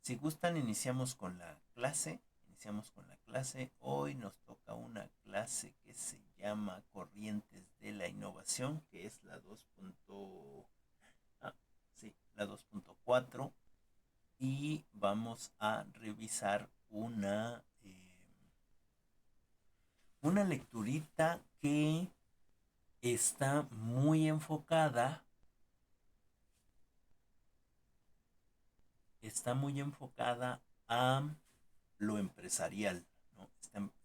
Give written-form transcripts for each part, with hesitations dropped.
Si gustan, iniciamos con la clase. Iniciamos con la clase. Hoy nos toca una clase que se llama Corrientes de la Innovación, que es la 2. Ah, sí, la 2.4. Y vamos a revisar una lecturita que está muy enfocada a lo empresarial, ¿no?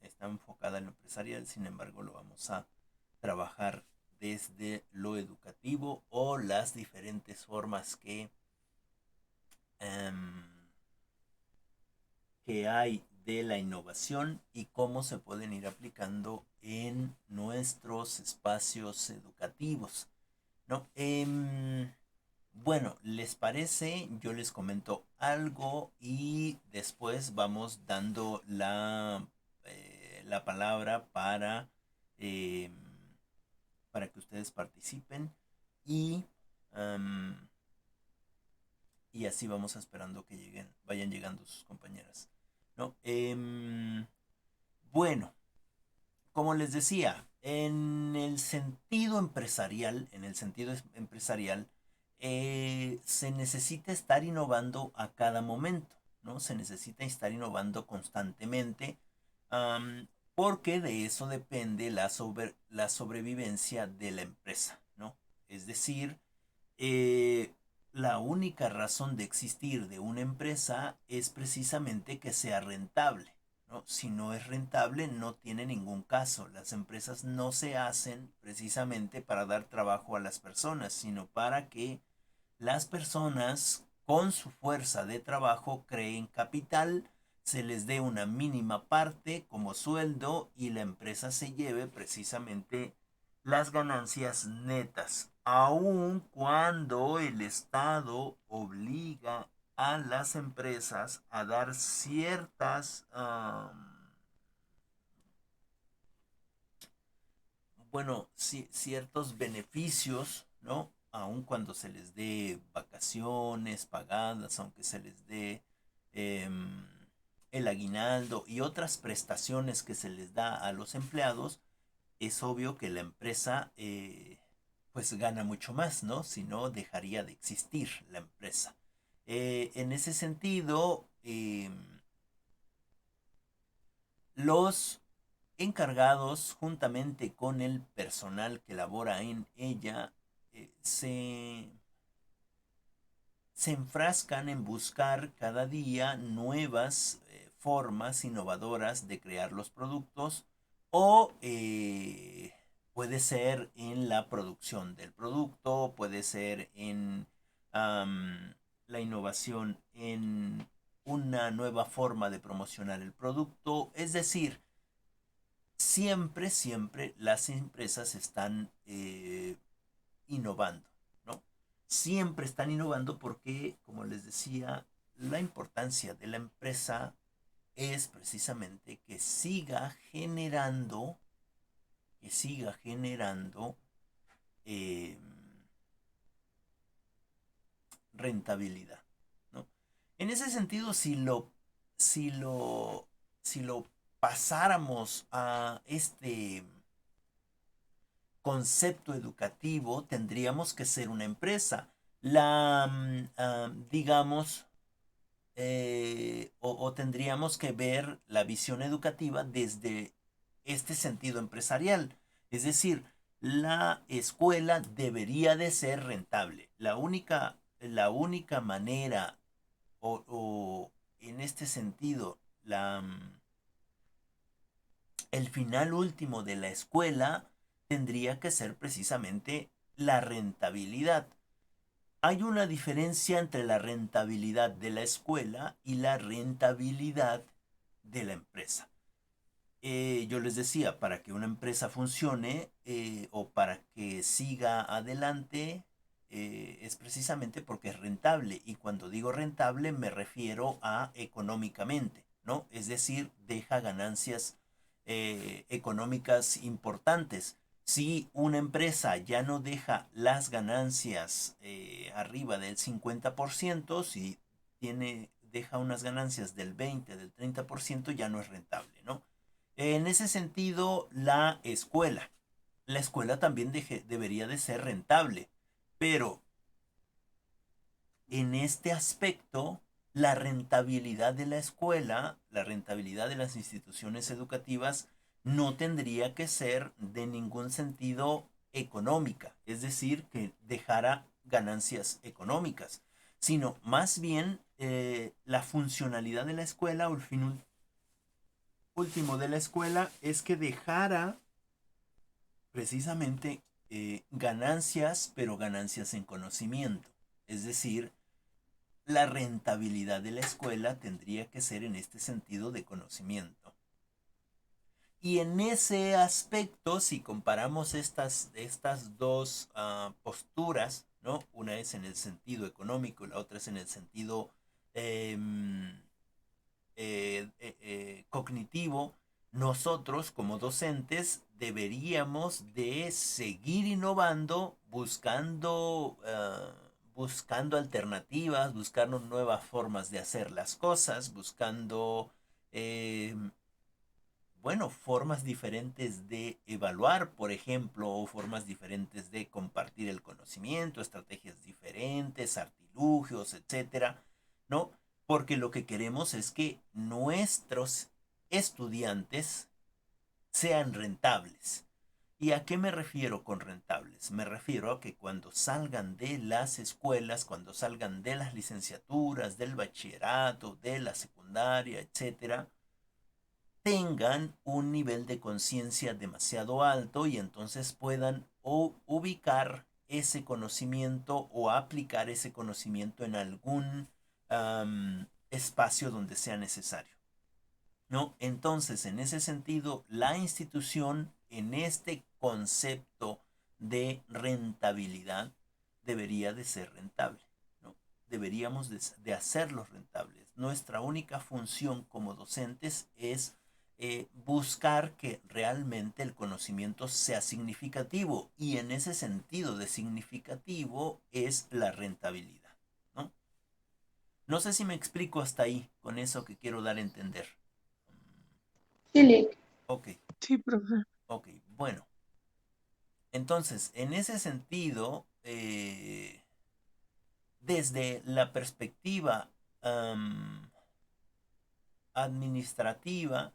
Está enfocada en lo empresarial, sin embargo lo vamos a trabajar desde lo educativo o las diferentes formas em, que hay de la innovación y cómo se pueden ir aplicando en nuestros espacios educativos, ¿no? Bueno, ¿les parece? Yo les comento algo y después vamos dando la palabra eh, para que ustedes participen y, um, y así vamos esperando que vayan llegando sus compañeras, ¿no? Bueno, como les decía, en el sentido empresarial, se necesita estar innovando a cada momento, ¿no? Se necesita estar innovando constantemente, am, porque de eso depende la sobrevivencia de la empresa, ¿no? Es decir, eh, la única razón de existir de una empresa es precisamente que sea rentable, ¿no? Si no es rentable, no tiene ningún caso. Las empresas no se hacen precisamente para dar trabajo a las personas, sino para que las personas con su fuerza de trabajo creen capital, se les dé una mínima parte como sueldo y la empresa se lleve precisamente las ganancias netas, aun cuando el Estado obliga a las empresas a dar ciertos beneficios, ¿no? Aun cuando se les dé vacaciones pagadas, aunque se les dé eh, el aguinaldo y otras prestaciones que se les da a los empleados, es obvio que la empresa pues gana mucho más, ¿no? Si no, dejaría de existir la empresa. En ese sentido, los encargados, juntamente con el personal que labora en ella, se enfrascan en buscar cada día nuevas formas innovadoras de crear los productos o puede ser en la producción del producto, puede ser en la innovación en una nueva forma de promocionar el producto, es decir, siempre las empresas están innovando, ¿no? Siempre están innovando porque, como les decía, la importancia de la empresa es precisamente que siga generando eh, rentabilidad, ¿no? En ese sentido, si lo, si lo pasáramos a este concepto educativo, tendríamos que ser una empresa. Digamos, o tendríamos que ver la visión educativa desde este sentido empresarial. Es decir, la escuela debería de ser rentable. La única manera, o en este sentido, el final último de la escuela tendría que ser precisamente la rentabilidad. Hay una diferencia entre la rentabilidad de la escuela y la rentabilidad de la empresa. Yo les decía, para que una empresa funcione o para que siga adelante, es precisamente porque es rentable. Y cuando digo rentable me refiero a económicamente, ¿no? Es decir, deja ganancias económicas importantes. Si una empresa ya no deja las ganancias arriba del 50%, si deja unas ganancias del 20, del 30%, ya no es rentable, ¿no? En ese sentido, la escuela también debería de ser rentable, pero en este aspecto, la rentabilidad de la escuela, la rentabilidad de las instituciones educativas, no tendría que ser de ningún sentido económica, es decir, que dejara ganancias económicas, sino más bien la funcionalidad de la escuela o el fin último de la escuela es que dejara precisamente ganancias, pero ganancias en conocimiento. Es decir, la rentabilidad de la escuela tendría que ser en este sentido de conocimiento. Y en ese aspecto, si comparamos estas dos posturas, ¿no? Una es en el sentido económico y la otra es en el sentido eh, cognitivo, nosotros como docentes deberíamos de seguir innovando, buscando alternativas, buscando nuevas formas de hacer las cosas, buscando, eh, bueno, formas diferentes de evaluar, por ejemplo, o formas diferentes de compartir el conocimiento, estrategias diferentes, artilugios, etcétera, ¿no? Porque lo que queremos es que nuestros estudiantes sean rentables. ¿Y a qué me refiero con rentables? Me refiero a que cuando salgan de las escuelas, cuando salgan de las licenciaturas, del bachillerato, de la secundaria, etcétera, tengan un nivel de conciencia demasiado alto y entonces puedan ubicar ese conocimiento o aplicar ese conocimiento en algún espacio donde sea necesario, ¿no? Entonces, en ese sentido, la institución en este concepto de rentabilidad debería de ser rentable, ¿no? Deberíamos de hacerlos rentables. Nuestra única función como docentes es buscar que realmente el conocimiento sea significativo y en ese sentido de significativo es la rentabilidad, ¿no? No sé si me explico hasta ahí con eso que quiero dar a entender. Sí, Lick. Ok, Sí, profe. ok, bueno. Entonces, en ese sentido, desde la perspectiva administrativa,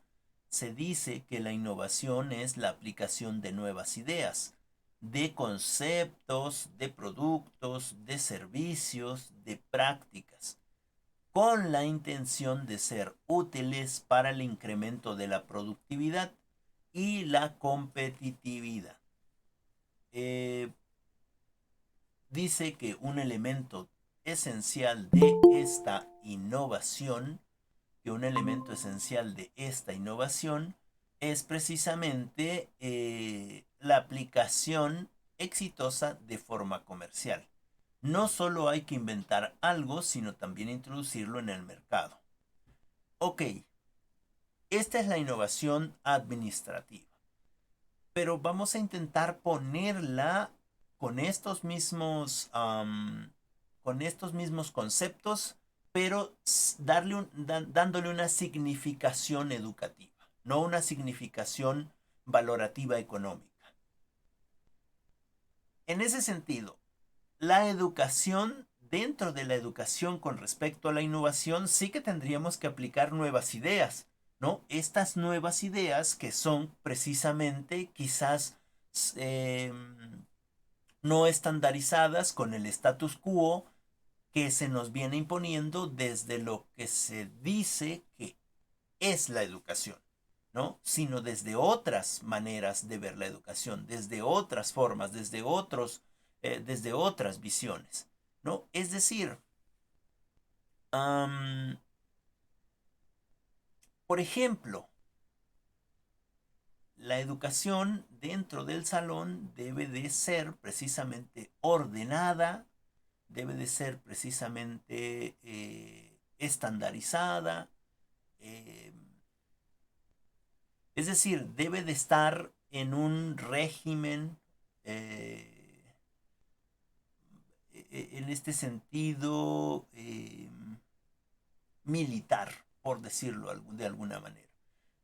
se dice que la innovación es la aplicación de nuevas ideas, de conceptos, de productos, de servicios, de prácticas, con la intención de ser útiles para el incremento de la productividad y la competitividad. Eh, Dice que un elemento esencial de esta innovación, que un elemento esencial de esta innovación es precisamente la aplicación exitosa de forma comercial. No solo hay que inventar algo, sino también introducirlo en el mercado. Ok, esta es la innovación administrativa, pero vamos a intentar ponerla con estos mismos conceptos, pero dándole una significación educativa, no una significación valorativa económica. En ese sentido, la educación, dentro de la educación con respecto a la innovación, sí que tendríamos que aplicar nuevas ideas, ¿no? Estas nuevas ideas que son precisamente quizás eh, no estandarizadas con el status quo que se nos viene imponiendo desde lo que se dice que es la educación, ¿no? Sino desde otras maneras de ver la educación, desde otras formas, desde otras visiones, ¿no? Es decir, um, por ejemplo, la educación dentro del salón debe de ser precisamente ordenada, debe de ser precisamente estandarizada, eh, es decir, debe de estar en un régimen, en este sentido, militar, por decirlo de alguna manera,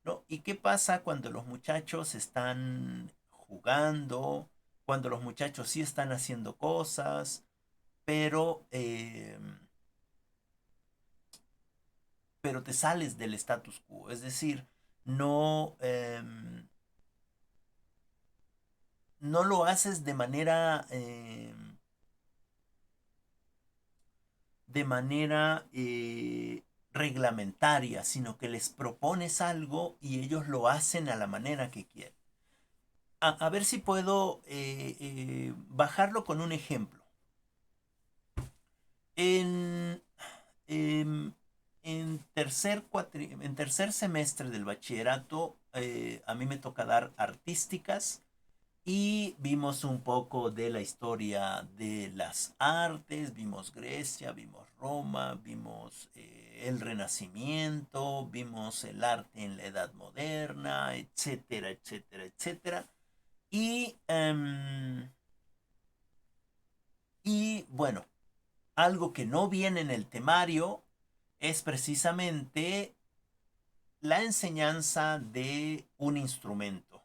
¿no? ¿Y qué pasa cuando los muchachos están jugando, cuando los muchachos sí están haciendo cosas, pero, pero te sales del status quo? Es decir, no, no lo haces de manera reglamentaria, sino que les propones algo y ellos lo hacen a la manera que quieren. A ver si puedo bajarlo con un ejemplo. En, em, en tercer semestre del bachillerato, a mí me toca dar artísticas y vimos un poco de la historia de las artes, vimos Grecia, vimos Roma, vimos el Renacimiento, vimos el arte en la Edad Moderna, etcétera, etcétera, etcétera. Y, y bueno, algo que no viene en el temario es precisamente la enseñanza de un instrumento,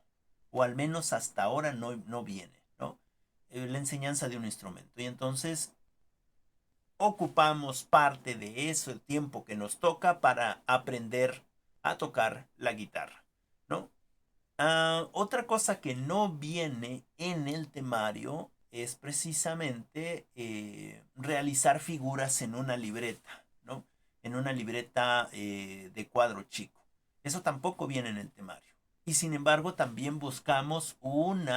o al menos hasta ahora no viene, ¿no? La enseñanza de un instrumento. Y entonces ocupamos parte de eso, el tiempo que nos toca para aprender a tocar la guitarra, ¿no? Otra cosa que no viene en el temario es precisamente realizar figuras en una libreta, ¿no? En una libreta de cuadro chico. Eso tampoco viene en el temario. Y sin embargo, también buscamos un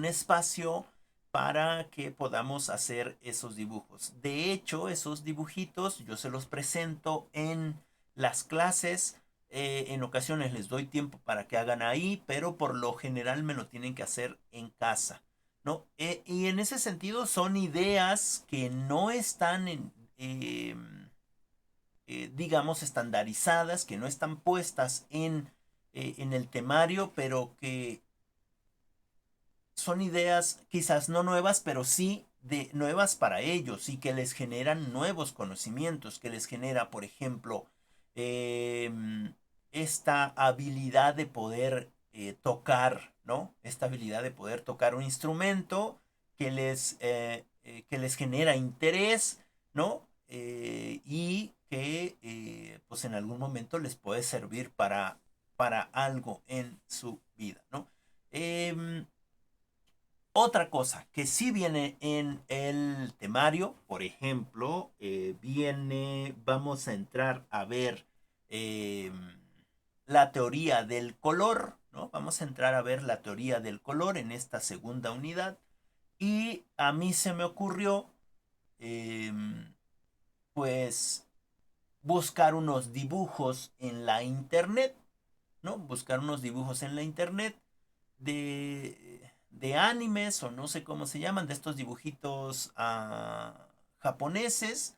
espacio para que podamos hacer esos dibujos. De hecho, esos dibujitos yo se los presento en las clases. En ocasiones les doy tiempo para que hagan ahí, pero por lo general me lo tienen que hacer en casa, ¿no? Y en ese sentido son ideas que no están digamos, estandarizadas, que no están puestas en el temario, pero que son ideas quizás no nuevas, pero sí de nuevas para ellos y que les generan nuevos conocimientos, que les genera, por ejemplo, eh, esta habilidad de poder tocar, ¿no? Esta habilidad de poder tocar un instrumento que les genera interés, ¿no? Y que pues en algún momento les puede servir para algo en su vida, ¿no? Otra cosa que sí viene en el temario, por ejemplo, vamos a entrar a ver eh, la teoría del color, ¿no? Vamos a entrar a ver la teoría del color en esta segunda unidad. Y a mí se me ocurrió, eh, pues, buscar unos dibujos en la internet, ¿no? Buscar unos dibujos en la internet de animes o no sé cómo se llaman, de estos dibujitos japoneses.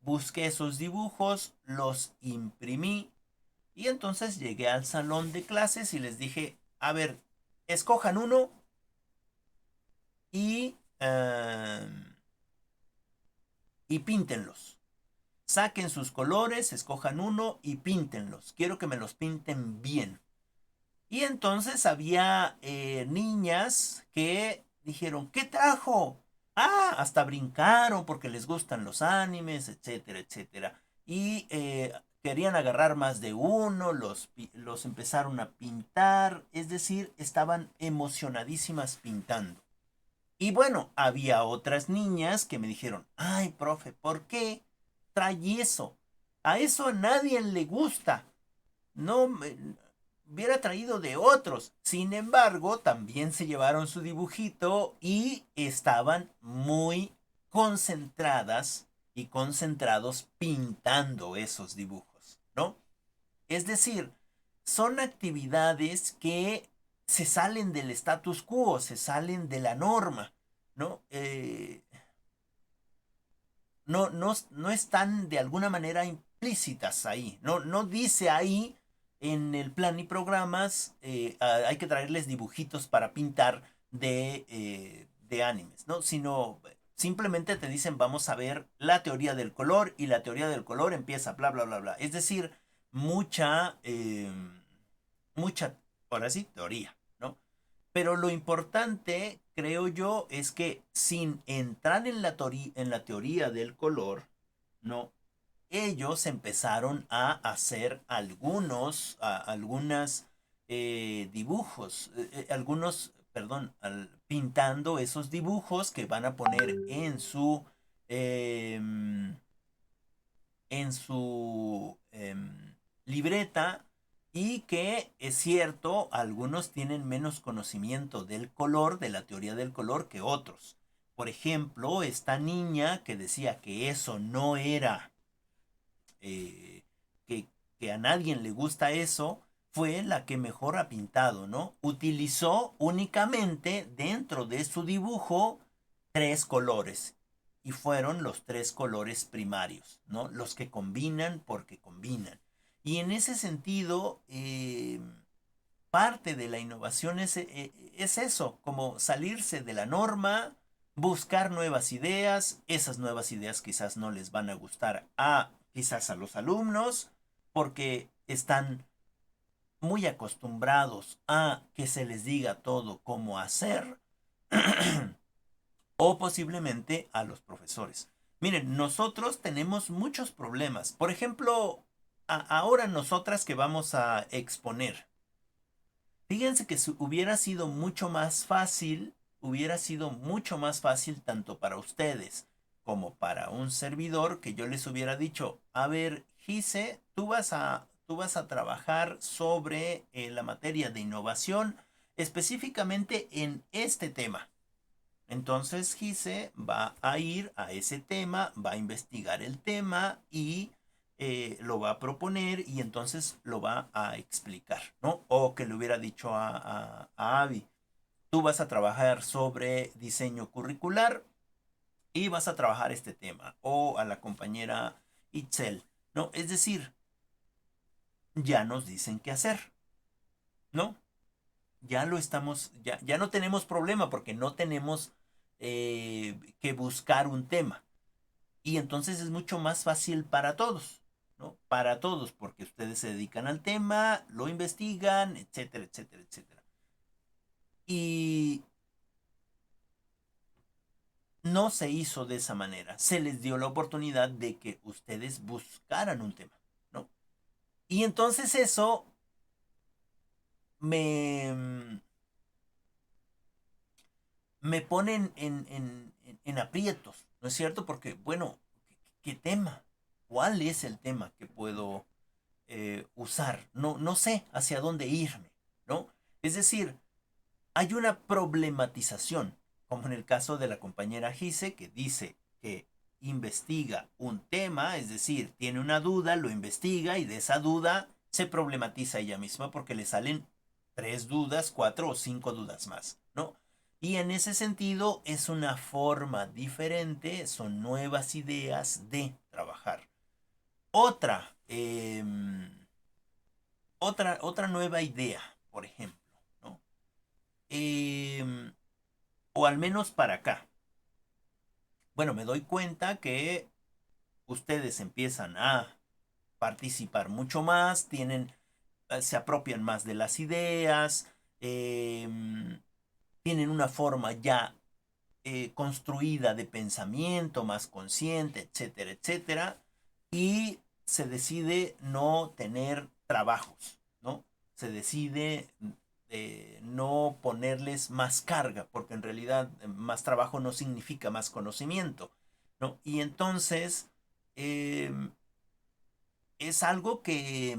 Busqué esos dibujos, los imprimí y entonces llegué al salón de clases y les dije, a ver, escojan uno y, y píntenlos. Saquen sus colores, escojan uno y píntenlos. Quiero que me los pinten bien. Y entonces había niñas que dijeron, ¿qué trajo? Ah, hasta brincaron porque les gustan los animes, etcétera, etcétera. Y querían agarrar más de uno, los empezaron a pintar, es decir, estaban emocionadísimas pintando. Y bueno, había otras niñas que me dijeron, ay, profe, ¿por qué trae eso? A eso a nadie le gusta. No, hubiera traído de otros. Sin embargo, también se llevaron su dibujito y estaban muy concentradas y concentrados pintando esos dibujos, ¿no? Es decir, son actividades que se salen del status quo, se salen de la norma, ¿no? No están de alguna manera implícitas ahí. No dice ahí en el plan y programas hay que traerles dibujitos para pintar de animes, ¿no? Sino Simplemente te dicen, vamos a ver la teoría del color y la teoría del color empieza, bla, bla, bla, bla. Es decir, mucha, mucha, ahora sí, teoría, ¿no? Pero lo importante, creo yo, es que sin entrar en la teoría del color, ¿no? Ellos empezaron a hacer algunas dibujos, perdón, pintando esos dibujos que van a poner em, en su libreta y que es cierto, algunos tienen menos conocimiento del color, de la teoría del color que otros. Por ejemplo, esta niña que decía que eso no era eh, que, que a nadie le gusta eso, fue la que mejor ha pintado, ¿no? Utilizó únicamente dentro de su dibujo tres colores y fueron los tres colores primarios, ¿no? Los que combinan porque combinan. Y en ese sentido, parte de la innovación es eso, como salirse de la norma, buscar nuevas ideas, esas nuevas ideas quizás no les van a gustar a quizás a los alumnos porque están muy acostumbrados a que se les diga todo cómo hacer o posiblemente a los profesores. Miren, nosotros tenemos muchos problemas. Por ejemplo, ahora nosotras que vamos a exponer, fíjense que hubiera sido mucho más fácil, hubiera sido mucho más fácil tanto para ustedes como para un servidor que yo les hubiera dicho, a ver, Gise, tú vas a trabajar sobre la materia de innovación específicamente en este tema. Entonces Gise va a ir a ese tema, va a investigar el tema y lo va a proponer y entonces lo va a explicar, ¿no? O que le hubiera dicho a Avi, tú vas a trabajar sobre diseño curricular y vas a trabajar este tema. O a la compañera Itzel, ¿no? Es decir, ya nos dicen qué hacer, ¿no? Ya lo estamos, ya no tenemos problema porque no tenemos que buscar un tema. Y entonces es mucho más fácil para todos, ¿no? Para todos, porque ustedes se dedican al tema, lo investigan, etcétera, etcétera, etcétera. Y no se hizo de esa manera. Se les dio la oportunidad de que ustedes buscaran un tema, ¿no? Y entonces eso me, me pone en aprietos, ¿no es cierto? Porque, bueno, ¿qué tema? ¿Cuál es el tema que puedo usar? No, no sé hacia dónde irme, ¿no? Es decir, hay una problematización, como en el caso de la compañera Gise, que dice que investiga un tema, es decir, tiene una duda, lo investiga y de esa duda se problematiza ella misma porque le salen tres dudas, cuatro o cinco dudas más, ¿no? Y en ese sentido es una forma diferente, son nuevas ideas de trabajar. Otra, otra nueva idea, por ejemplo, ¿no? Eh, o al menos para acá. Bueno, me doy cuenta que ustedes empiezan a participar mucho más, se apropian más de las ideas, eh, tienen una forma ya construida de pensamiento, más consciente, etcétera, etcétera, y se decide no tener trabajos, ¿no? Se decide no ponerles más carga, porque en realidad más trabajo no significa más conocimiento, ¿no? Y entonces eh, es algo que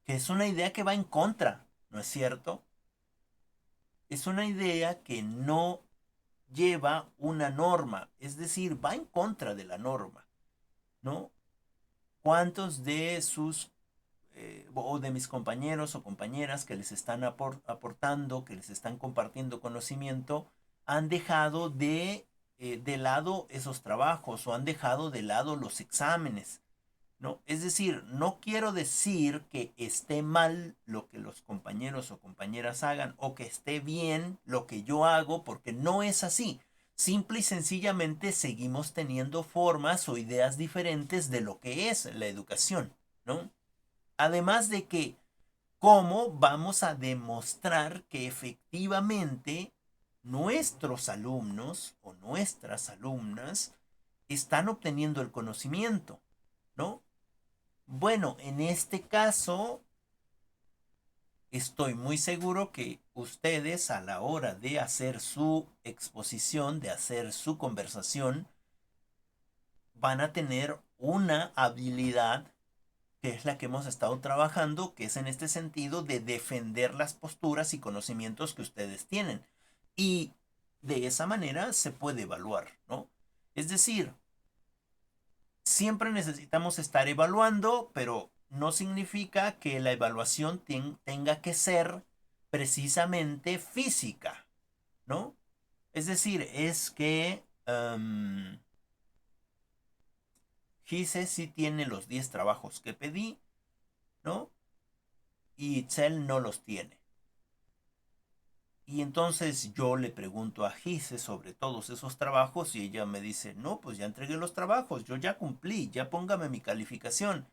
es una idea que va en contra, ¿no es cierto? Es una idea que no lleva una norma, es decir, va en contra de la norma, ¿no? ¿Cuántos de sus o de mis compañeros o compañeras que les están aportando, que les están compartiendo conocimiento, han dejado de lado esos trabajos o han dejado de lado los exámenes? ¿No? Es decir, no quiero decir que esté mal lo que los compañeros o compañeras hagan o que esté bien lo que yo hago, porque no es así. Simple y sencillamente seguimos teniendo formas o ideas diferentes de lo que es la educación, ¿no? Además de que, ¿cómo vamos a demostrar que efectivamente nuestros alumnos o nuestras alumnas están obteniendo el conocimiento, ¿no? Bueno, en este caso, estoy muy seguro que ustedes a la hora de hacer su exposición, de hacer su conversación, van a tener una habilidad que es la que hemos estado trabajando, que es en este sentido de defender las posturas y conocimientos que ustedes tienen. Y de esa manera se puede evaluar, ¿no? Es decir, siempre necesitamos estar evaluando, pero no significa que la evaluación tenga que ser precisamente física, ¿no? Es decir, es que Gise sí tiene los 10 trabajos que pedí, ¿no? Y Itzel no los tiene. Y entonces yo le pregunto a Gise sobre todos esos trabajos y ella me dice, no, pues ya entregué los trabajos, yo ya cumplí, ya póngame mi calificación.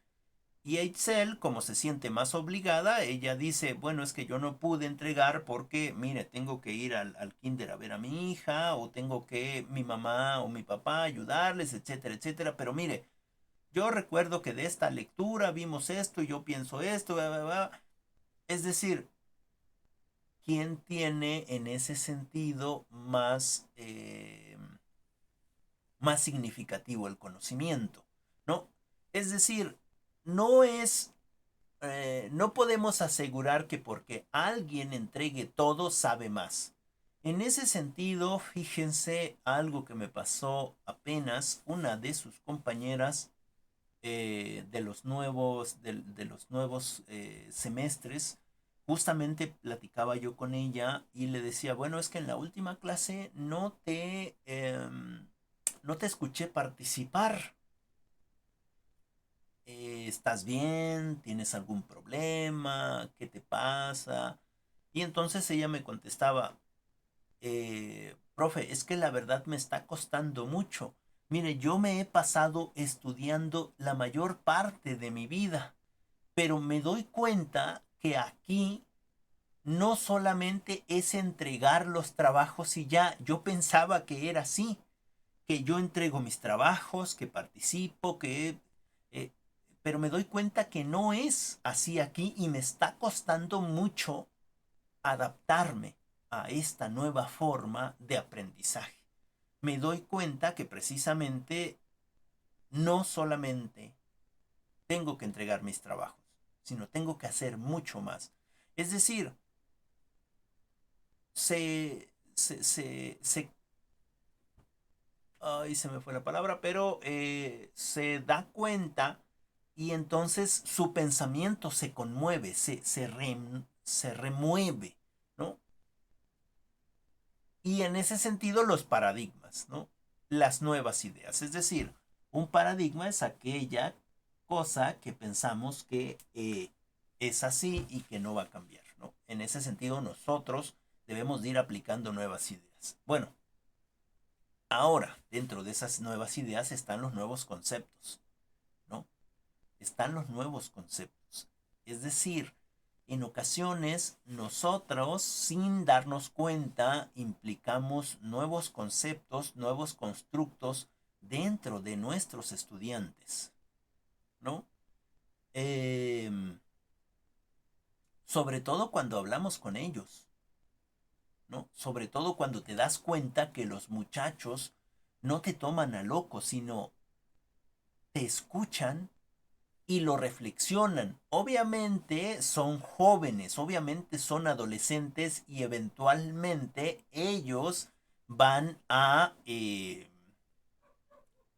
Y Itzel, como se siente más obligada, ella dice, bueno, es que yo no pude entregar porque, mire, tengo que ir al kinder a ver a mi hija, o tengo que mi mamá o mi papá ayudarles, etcétera, etcétera. Pero mire, yo recuerdo que de esta lectura vimos esto y yo pienso esto, bla, bla, bla. Es decir, ¿quién tiene en ese sentido más significativo el conocimiento? ¿No? Es decir, no es no podemos asegurar que porque alguien entregue todo sabe más. En ese sentido, fíjense algo que me pasó apenas, una de sus compañeras de los nuevos semestres, justamente platicaba yo con ella y le decía, bueno, es que en la última clase no te escuché participar. ¿Estás bien? ¿Tienes algún problema? ¿Qué te pasa? Y entonces ella me contestaba, profe, es que la verdad me está costando mucho. Mire, yo me he pasado estudiando la mayor parte de mi vida, pero me doy cuenta que aquí no solamente es entregar los trabajos y ya, yo pensaba que era así, que yo entrego mis trabajos, que participo, eh, pero me doy cuenta que no es así aquí y me está costando mucho adaptarme a esta nueva forma de aprendizaje. Me doy cuenta que precisamente no solamente tengo que entregar mis trabajos, sino tengo que hacer mucho más. Es decir, se ay, se me fue la palabra, pero se da cuenta y entonces su pensamiento se conmueve, se remueve, ¿no? Y en ese sentido los paradigmas, ¿no? Las nuevas ideas. Es decir, un paradigma es aquella cosa que pensamos que es así y que no va a cambiar, ¿no? En ese sentido nosotros debemos de ir aplicando nuevas ideas. Bueno, ahora, dentro de esas nuevas ideas están los nuevos conceptos, ¿no? Están los nuevos conceptos. Es decir, en ocasiones nosotros, sin darnos cuenta, implicamos nuevos conceptos, nuevos constructos dentro de nuestros estudiantes, ¿no? Eh, sobre todo cuando hablamos con ellos, ¿no? Sobre todo cuando te das cuenta que los muchachos no te toman a loco, sino te escuchan y lo reflexionan. Obviamente son jóvenes, obviamente son adolescentes y eventualmente ellos van a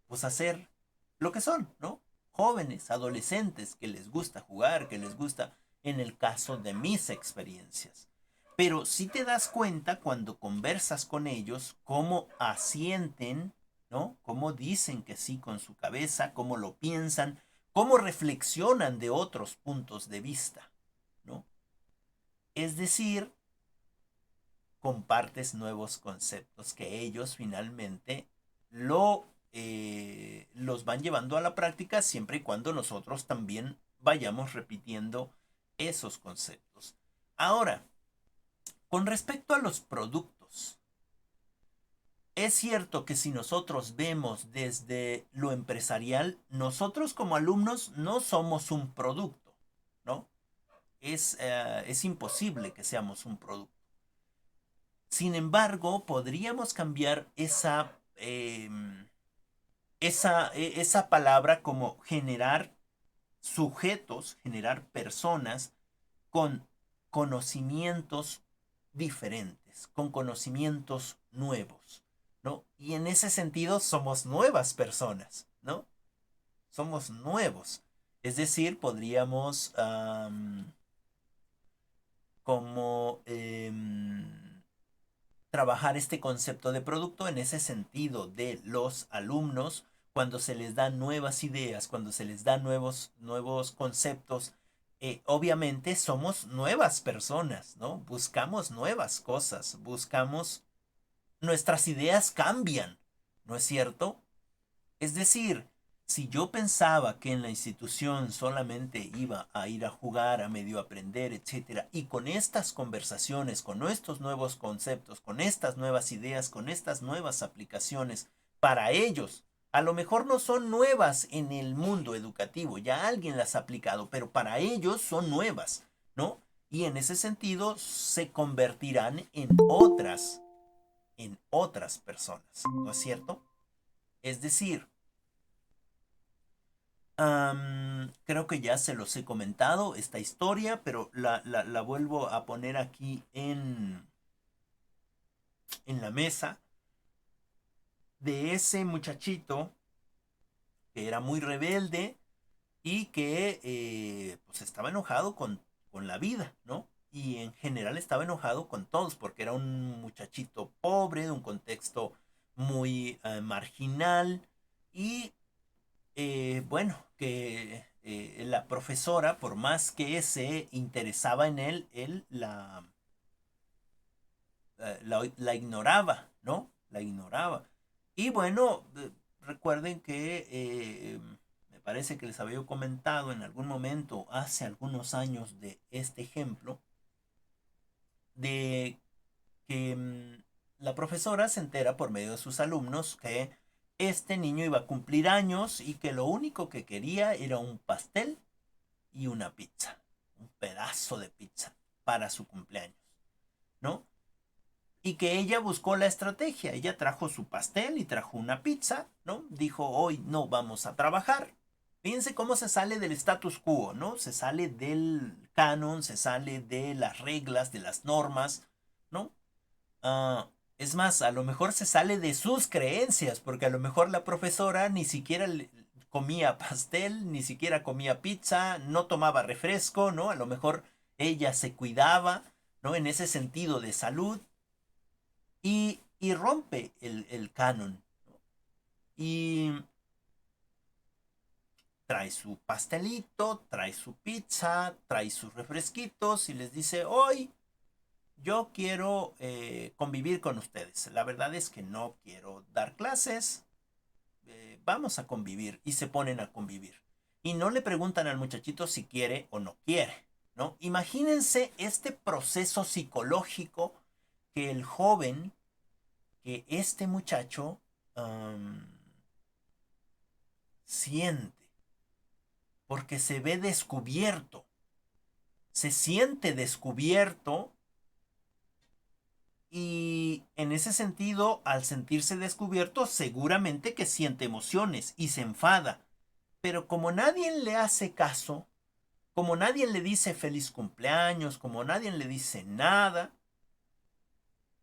pues hacer lo que son, ¿no? Jóvenes, adolescentes que les gusta jugar, que les gusta, en el caso de mis experiencias. Pero si te das cuenta cuando conversas con ellos, cómo asienten, ¿no? Cómo dicen que sí con su cabeza, cómo lo piensan, cómo reflexionan de otros puntos de vista, ¿no? Es decir, compartes nuevos conceptos que ellos finalmente los van llevando a la práctica siempre y cuando nosotros también vayamos repitiendo esos conceptos. Ahora, con respecto a los productos, es cierto que si nosotros vemos desde lo empresarial, nosotros como alumnos no somos un producto, ¿no? Es imposible que seamos un producto. Sin embargo, podríamos cambiar esa palabra como generar sujetos, generar personas con conocimientos diferentes, con conocimientos nuevos, ¿no? Y en ese sentido somos nuevas personas, ¿no? Somos nuevos. Es decir, podríamos como trabajar este concepto de producto en ese sentido de los alumnos cuando se les dan nuevas ideas, cuando se les dan nuevos conceptos. Obviamente somos nuevas personas, ¿no? Buscamos nuevas cosas, nuestras ideas cambian, ¿no es cierto? Es decir, si yo pensaba que en la institución solamente iba a ir a jugar, a medio aprender, etcétera, y con estas conversaciones, con estos nuevos conceptos, con estas nuevas ideas, con estas nuevas aplicaciones, para ellos, a lo mejor no son nuevas en el mundo educativo, ya alguien las ha aplicado, pero para ellos son nuevas, ¿no? Y en ese sentido se convertirán en otras personas, ¿no es cierto? Es decir, creo que ya se los he comentado esta historia, pero la vuelvo a poner aquí en la mesa de ese muchachito que era muy rebelde y que pues estaba enojado con la vida, ¿no? Y en general estaba enojado con todos porque era un muchachito pobre, de un contexto muy marginal y bueno, que la profesora, por más que se interesaba en él, la ignoraba, ¿no? La ignoraba. Y bueno, recuerden que me parece que les había comentado en algún momento, hace algunos años, de este ejemplo, de que la profesora se entera por medio de sus alumnos que este niño iba a cumplir años y que lo único que quería era un pastel y una pizza, un pedazo de pizza para su cumpleaños, ¿no? Y que ella buscó la estrategia, ella trajo su pastel y trajo una pizza, ¿no? Dijo, hoy no vamos a trabajar. Fíjense cómo se sale del status quo, ¿no? Se sale del canon, se sale de las reglas, de las normas, ¿no? Es más, a lo mejor se sale de sus creencias, porque a lo mejor la profesora ni siquiera comía pastel, ni siquiera comía pizza, no tomaba refresco, ¿no? A lo mejor ella se cuidaba, ¿no? En ese sentido de salud y rompe el canon, ¿no? Y trae su pastelito, trae su pizza, trae sus refresquitos y les dice, hoy yo quiero convivir con ustedes. La verdad es que no quiero dar clases. Vamos a convivir. Y se ponen a convivir. Y no le preguntan al muchachito si quiere o no quiere, ¿no? Imagínense este proceso psicológico que el joven, que este muchacho um, siente. Porque se ve descubierto. Se siente descubierto. Y en ese sentido, al sentirse descubierto, seguramente que siente emociones y se enfada. Pero como nadie le hace caso, como nadie le dice feliz cumpleaños, como nadie le dice nada,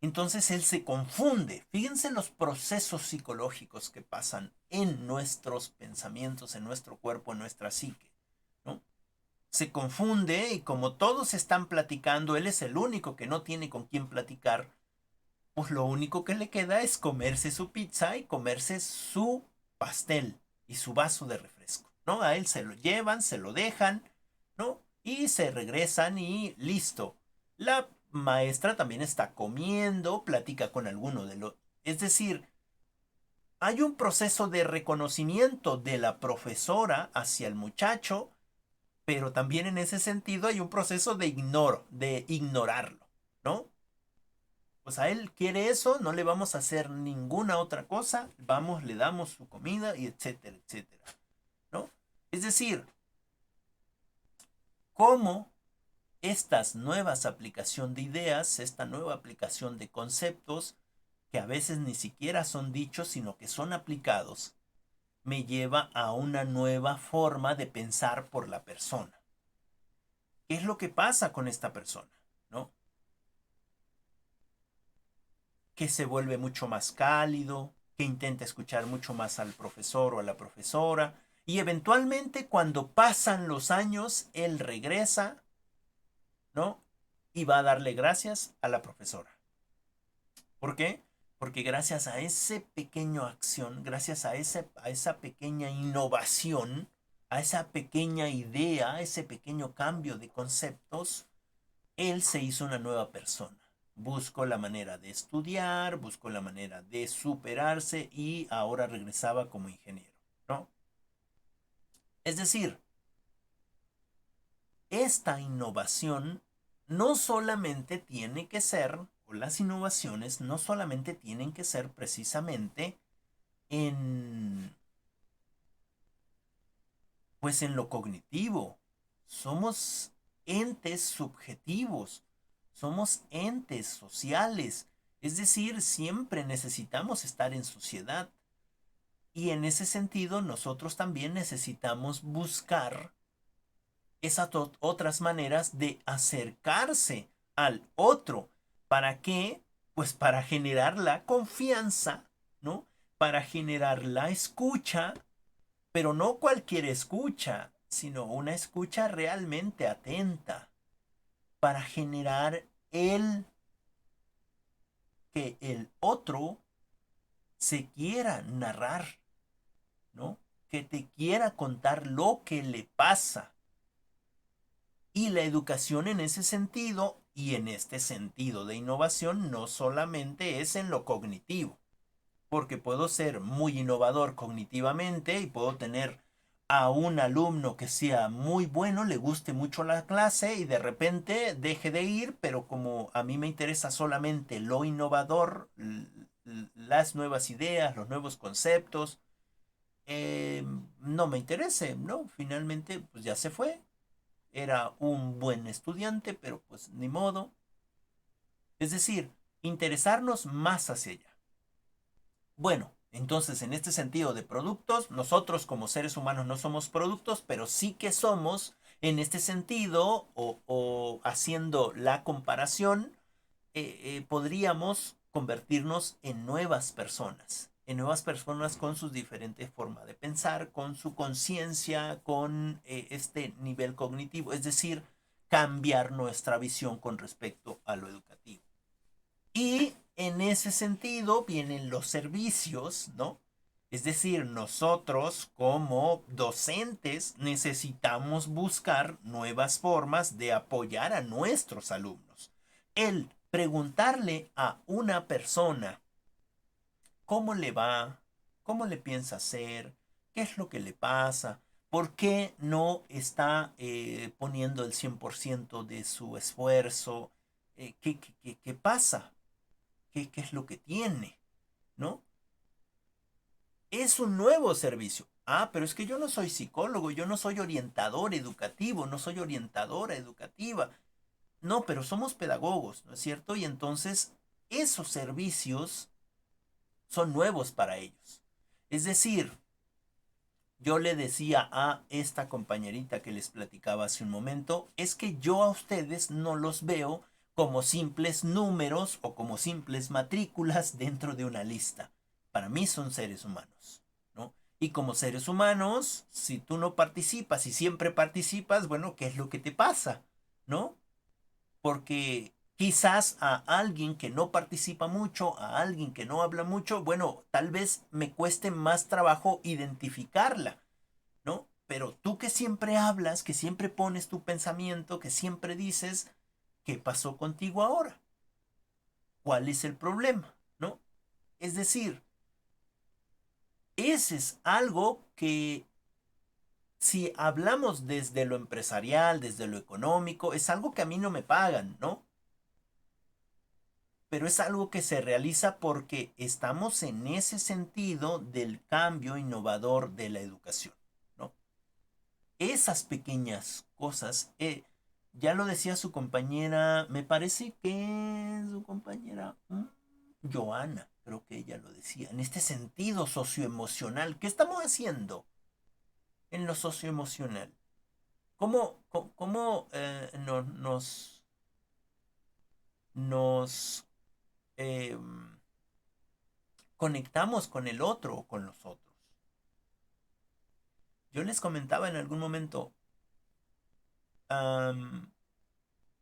entonces él se confunde. Fíjense los procesos psicológicos que pasan en nuestros pensamientos, en nuestro cuerpo, en nuestra psique, ¿no? Se confunde y como todos están platicando, él es el único que no tiene con quién platicar, pues lo único que le queda es comerse su pizza y comerse su pastel y su vaso de refresco, ¿no? A él se lo llevan, se lo dejan, ¿no? Y se regresan y listo. maestra también está comiendo, platica con alguno de los... Es decir, hay un proceso de reconocimiento de la profesora hacia el muchacho, pero también en ese sentido hay un proceso de ignorarlo, ¿no? Pues a él quiere eso, no le vamos a hacer ninguna otra cosa, vamos, le damos su comida y etcétera, etcétera, ¿no? Es decir, cómo estas nuevas aplicación de ideas, esta nueva aplicación de conceptos, que a veces ni siquiera son dichos, sino que son aplicados, me lleva a una nueva forma de pensar por la persona. ¿Qué es lo que pasa con esta persona? ¿No? Que se vuelve mucho más cálido, que intenta escuchar mucho más al profesor o a la profesora, y eventualmente cuando pasan los años, él regresa, ¿no? Y va a darle gracias a la profesora. ¿Por qué? Porque gracias a esa pequeña acción, gracias a esa pequeña innovación, a esa pequeña idea, a ese pequeño cambio de conceptos, él se hizo una nueva persona. Buscó la manera de estudiar, buscó la manera de superarse y ahora regresaba como ingeniero, ¿no? Es decir, esta innovación no solamente tiene que ser, o las innovaciones no solamente tienen que ser precisamente en, pues en lo cognitivo. Somos entes subjetivos, somos entes sociales, es decir, siempre necesitamos estar en sociedad. Y en ese sentido, nosotros también necesitamos buscar esas otras maneras de acercarse al otro. ¿Para qué? Pues para generar la confianza, ¿no? Para generar la escucha, pero no cualquier escucha, sino una escucha realmente atenta, para generar el que el otro se quiera narrar, ¿no? Que te quiera contar lo que le pasa. Y la educación en ese sentido y en este sentido de innovación no solamente es en lo cognitivo, porque puedo ser muy innovador cognitivamente y puedo tener a un alumno que sea muy bueno, le guste mucho la clase y de repente deje de ir, pero como a mí me interesa solamente lo innovador, las nuevas ideas, los nuevos conceptos, no me interese, ¿no? Finalmente, pues ya se fue. Era un buen estudiante, pero pues ni modo. Es decir, interesarnos más hacia allá. Bueno, entonces en este sentido de productos, nosotros como seres humanos no somos productos, pero sí que somos en este sentido o haciendo la comparación, podríamos convertirnos en nuevas personas con sus diferentes formas de pensar, con su conciencia, con este nivel cognitivo, es decir, cambiar nuestra visión con respecto a lo educativo. Y en ese sentido vienen los servicios, ¿no? Es decir, nosotros como docentes necesitamos buscar nuevas formas de apoyar a nuestros alumnos. El preguntarle a una persona cómo le va, cómo le piensa hacer, qué es lo que le pasa, por qué no está poniendo el 100% de su esfuerzo, qué pasa, qué es lo que tiene, ¿no? Es un nuevo servicio. Ah, pero es que yo no soy psicólogo, yo no soy orientador educativo, no soy orientadora educativa. No, pero somos pedagogos, ¿no es cierto? Y entonces esos servicios son nuevos para ellos. Es decir, yo le decía a esta compañerita que les platicaba hace un momento, es que yo a ustedes no los veo como simples números o como simples matrículas dentro de una lista. Para mí son seres humanos, ¿no? Y como seres humanos, si tú no participas y siempre participas, bueno, ¿qué es lo que te pasa? ¿No? Porque quizás a alguien que no participa mucho, a alguien que no habla mucho, bueno, tal vez me cueste más trabajo identificarla, ¿no? Pero tú que siempre hablas, que siempre pones tu pensamiento, que siempre dices, ¿qué pasó contigo ahora? ¿Cuál es el problema? ¿No? Es decir, ese es algo que si hablamos desde lo empresarial, desde lo económico, es algo que a mí no me pagan, ¿no? Pero es algo que se realiza porque estamos en ese sentido del cambio innovador de la educación, ¿no? Esas pequeñas cosas, ya lo decía su compañera, me parece que su compañera Joana, creo que ella lo decía, en este sentido socioemocional, ¿qué estamos haciendo en lo socioemocional? ¿Cómo nos eh, conectamos con el otro o con los otros? Yo les comentaba en algún momento, am,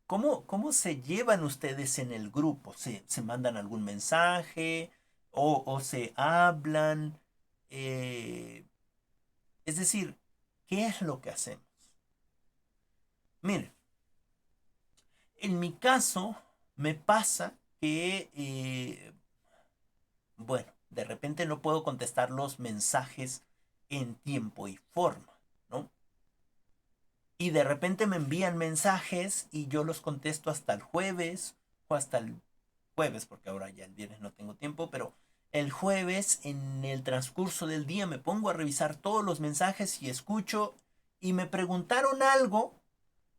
¿cómo se llevan ustedes en el grupo? ¿Se mandan algún mensaje o se hablan? Eh, es decir, ¿qué es lo que hacemos? Miren, en mi caso me pasa que, bueno, de repente no puedo contestar los mensajes en tiempo y forma, ¿no? Y de repente me envían mensajes y yo los contesto hasta el jueves o hasta el jueves, porque ahora ya el viernes no tengo tiempo, pero el jueves en el transcurso del día me pongo a revisar todos los mensajes y escucho y me preguntaron algo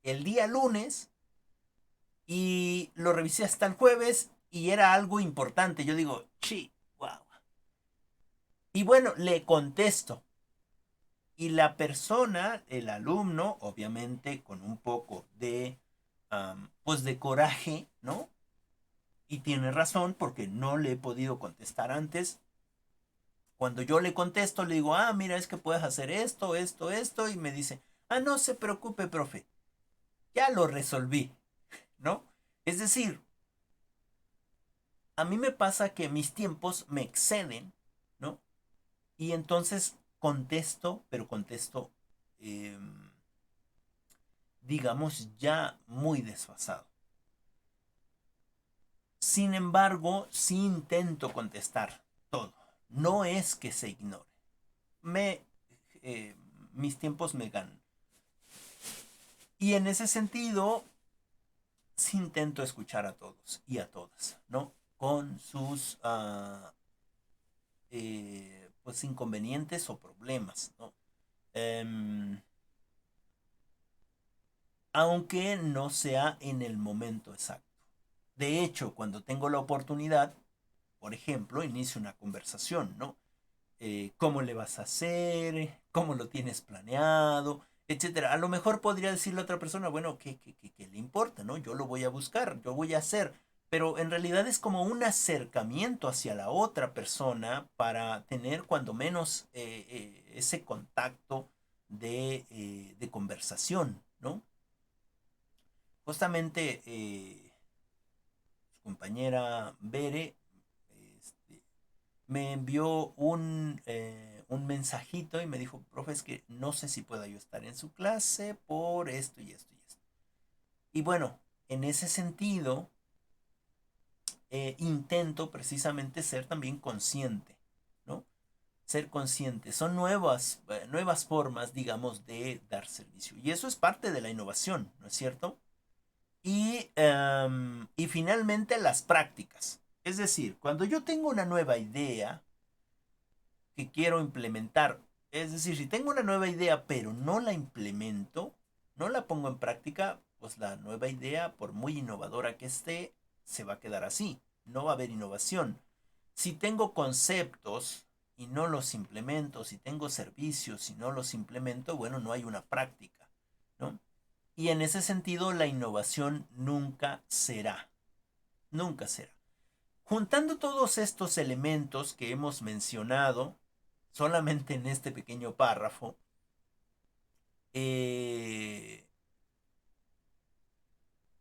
el día lunes y lo revisé hasta el jueves y era algo importante. Yo digo, sí, wow. Y bueno, le contesto. Y la persona, el alumno, obviamente con un poco de, pues de coraje, ¿no? Y tiene razón porque no le he podido contestar antes. Cuando yo le contesto, le digo, mira, es que puedes hacer esto, esto, esto. Y me dice, no se preocupe, profe, ya lo resolví, ¿no? Es decir, a mí me pasa que mis tiempos me exceden, ¿no? Y entonces contesto, pero contesto, eh, digamos, ya muy desfasado. Sin embargo, sí intento contestar todo. No es que se ignore. Me, eh, mis tiempos me ganan. Y en ese sentido, sí intento escuchar a todos y a todas, ¿no? Con sus pues inconvenientes o problemas, ¿no? Em, aunque no sea en el momento exacto. De hecho, cuando tengo la oportunidad, por ejemplo, inicio una conversación, ¿no? ¿Cómo le vas a hacer? ¿Cómo lo tienes planeado? Etcétera. A lo mejor podría decirle a otra persona, bueno, ¿qué le importa, no? Yo lo voy a buscar, yo voy a hacer. Pero en realidad es como un acercamiento hacia la otra persona para tener cuando menos ese contacto de conversación, ¿no? Justamente su compañera Bere este, me envió un mensajito y me dijo, profe, es que no sé si pueda yo estar en su clase por esto y esto y esto. Y bueno, en ese sentido, intento precisamente ser también consciente, ¿no? Ser consciente. Son nuevas formas, digamos, de dar servicio. Y eso es parte de la innovación, ¿no es cierto? Y finalmente las prácticas. Es decir, cuando yo tengo una nueva idea, que quiero implementar. Es decir, si tengo una nueva idea pero no la implemento, no la pongo en práctica, pues la nueva idea, por muy innovadora que esté, se va a quedar así. No va a haber innovación. Si tengo conceptos y no los implemento, si tengo servicios y no los implemento, bueno, no hay una práctica, ¿no? Y en ese sentido, la innovación nunca será. Nunca será. Juntando todos estos elementos que hemos mencionado, solamente en este pequeño párrafo, eh,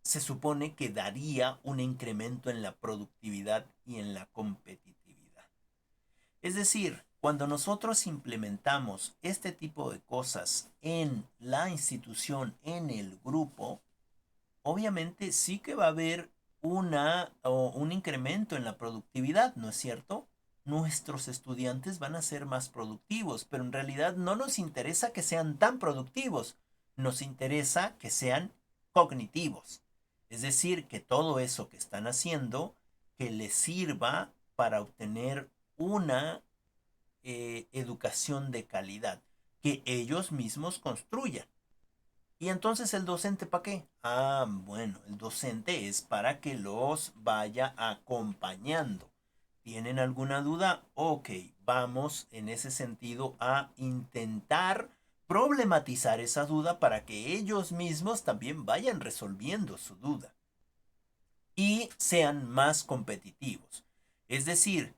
se supone que daría un incremento en la productividad y en la competitividad. Es decir, cuando nosotros implementamos este tipo de cosas en la institución, en el grupo, obviamente sí que va a haber un incremento en la productividad, ¿no es cierto? Nuestros estudiantes van a ser más productivos, pero en realidad no nos interesa que sean tan productivos, nos interesa que sean cognitivos. Es decir, que todo eso que están haciendo, que les sirva para obtener una educación de calidad, que ellos mismos construyan. ¿Y entonces el docente para qué? Ah, bueno, el docente es para que los vaya acompañando. ¿Tienen alguna duda? Ok, vamos en ese sentido a intentar problematizar esa duda para que ellos mismos también vayan resolviendo su duda y sean más competitivos. Es decir,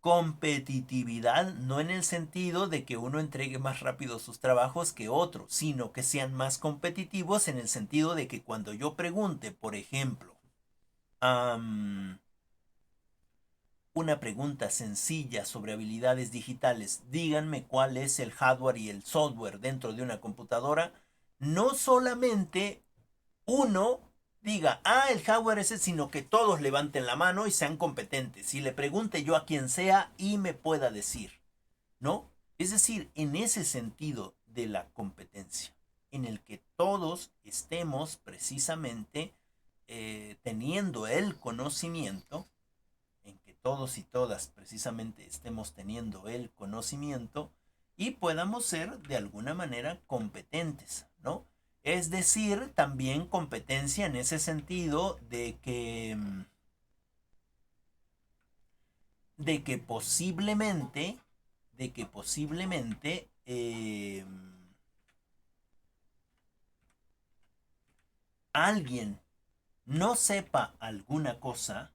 competitividad no en el sentido de que uno entregue más rápido sus trabajos que otro, sino que sean más competitivos en el sentido de que cuando yo pregunte, por ejemplo, una pregunta sencilla sobre habilidades digitales, díganme cuál es el hardware y el software dentro de una computadora, no solamente uno diga, ah, el hardware ese, sino que todos levanten la mano y sean competentes. Y le pregunte yo a quien sea y me pueda decir, ¿no? Es decir, en ese sentido de la competencia, en el que todos estemos precisamente teniendo el conocimiento, en que todos y todas precisamente estemos teniendo el conocimiento y podamos ser de alguna manera competentes, ¿no? Es decir, también competencia en ese sentido de que posiblemente, de que posiblemente alguien no sepa alguna cosa,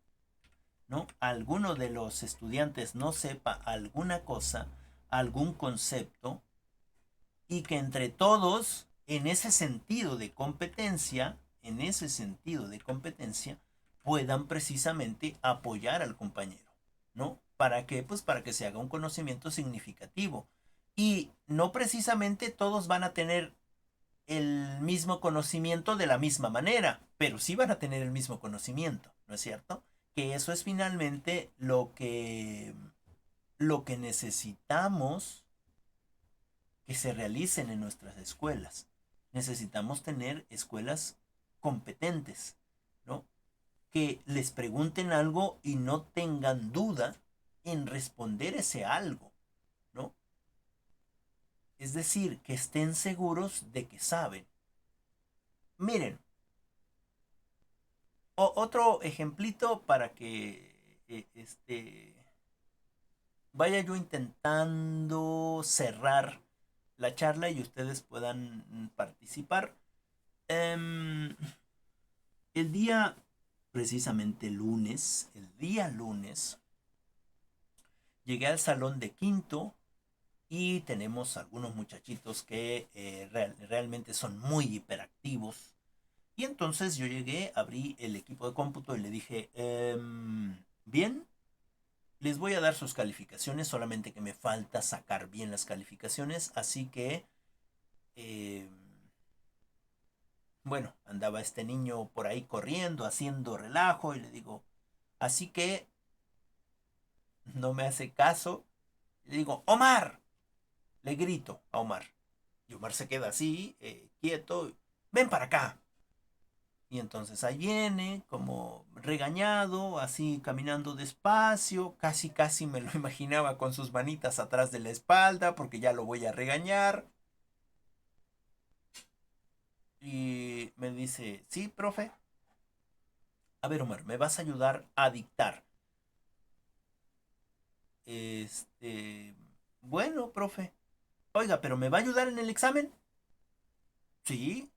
¿no? Alguno de los estudiantes no sepa alguna cosa, algún concepto, y que entre todos, en ese sentido de competencia, puedan precisamente apoyar al compañero, ¿no? ¿Para qué? Pues para que se haga un conocimiento significativo. Y no precisamente todos van a tener el mismo conocimiento de la misma manera, pero sí van a tener el mismo conocimiento, ¿no es cierto? Que eso es finalmente lo que necesitamos que se realicen en nuestras escuelas. Necesitamos tener escuelas competentes, ¿no? Que les pregunten algo y no tengan duda en responder ese algo, ¿no? Es decir, que estén seguros de que saben. Miren, otro ejemplito para que vaya yo intentando cerrar la charla y ustedes puedan participar. Em, el día, precisamente lunes, el día lunes, llegué al salón de quinto y tenemos algunos muchachitos que realmente son muy hiperactivos. Y entonces yo llegué, abrí el equipo de cómputo y le dije, bien, les voy a dar sus calificaciones, solamente que me falta sacar bien las calificaciones, así que, em, bueno, andaba este niño por ahí corriendo, haciendo relajo, y le digo, así que no me hace caso. Le digo, Omar, le grito a Omar. Y Omar se queda así, quieto, ven para acá. Y entonces ahí viene, como regañado, así caminando despacio, casi casi me lo imaginaba con sus manitas atrás de la espalda, porque ya lo voy a regañar. Y me dice, sí, profe. A ver, Omar, ¿me vas a ayudar a dictar? Este, bueno, profe. Oiga, ¿pero me va a ayudar en el examen? Sí.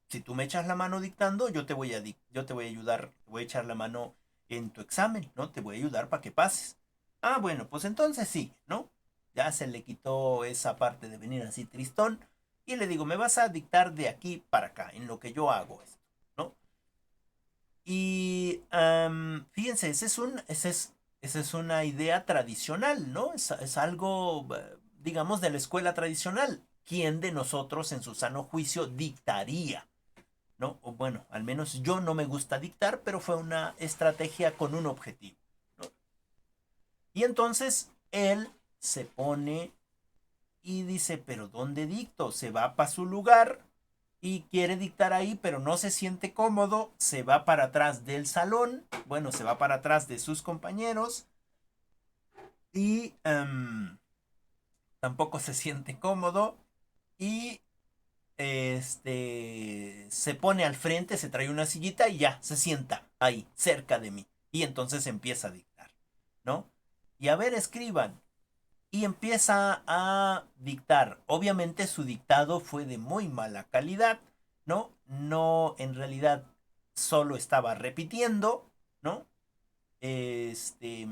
Si tú me echas la mano dictando, yo te voy a ayudar, te voy a echar la mano en tu examen, ¿no? Te voy a ayudar para que pases. Ah, bueno, pues entonces sí, ¿no? Ya se le quitó esa parte de venir así tristón y le digo, me vas a dictar de aquí para acá, en lo que yo hago esto, ¿no? Y fíjense, esa es una idea tradicional, ¿no? Es algo, digamos, de la escuela tradicional. ¿Quién de nosotros en su sano juicio dictaría? ¿no? O bueno, al menos yo no me gusta dictar, pero fue una estrategia con un objetivo, ¿no? Y entonces él se pone y dice, pero ¿dónde dicto? Se va para su lugar y quiere dictar ahí, pero no se siente cómodo, se va para atrás del salón, bueno, se va para atrás de sus compañeros y tampoco se siente cómodo y se pone al frente, se trae una sillita y ya, se sienta ahí, cerca de mí. Y entonces empieza a dictar, ¿no? Y a ver, escriban. Y empieza a dictar. Obviamente su dictado fue de muy mala calidad, ¿no? No, en realidad solo estaba repitiendo, ¿no? Este,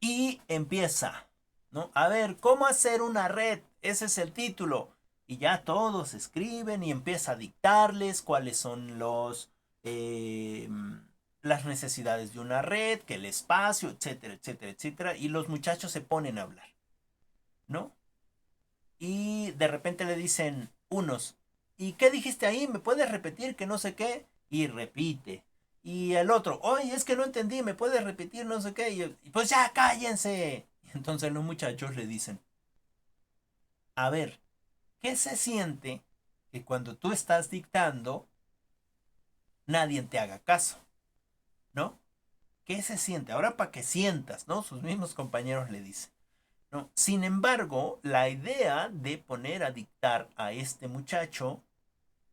y empieza, ¿no? A ver, ¿cómo hacer una red? Ese es el título. Y ya todos escriben y empieza a dictarles cuáles son eh, las necesidades de una red, que el espacio, etcétera, etcétera, etcétera. Y los muchachos se ponen a hablar, ¿no? Y de repente le dicen unos, ¿y qué dijiste ahí? ¿Me puedes repetir que no sé qué? Y repite. Y el otro, oye, es que no entendí, ¿me puedes repetir no sé qué? Y pues ya, cállense. Y entonces los muchachos le dicen, a ver, ¿qué se siente que cuando tú estás dictando nadie te haga caso? ¿No? ¿Qué se siente? Ahora para que sientas, ¿no? Sus mismos compañeros le dicen. ¿No? Sin embargo, la idea de poner a dictar a este muchacho,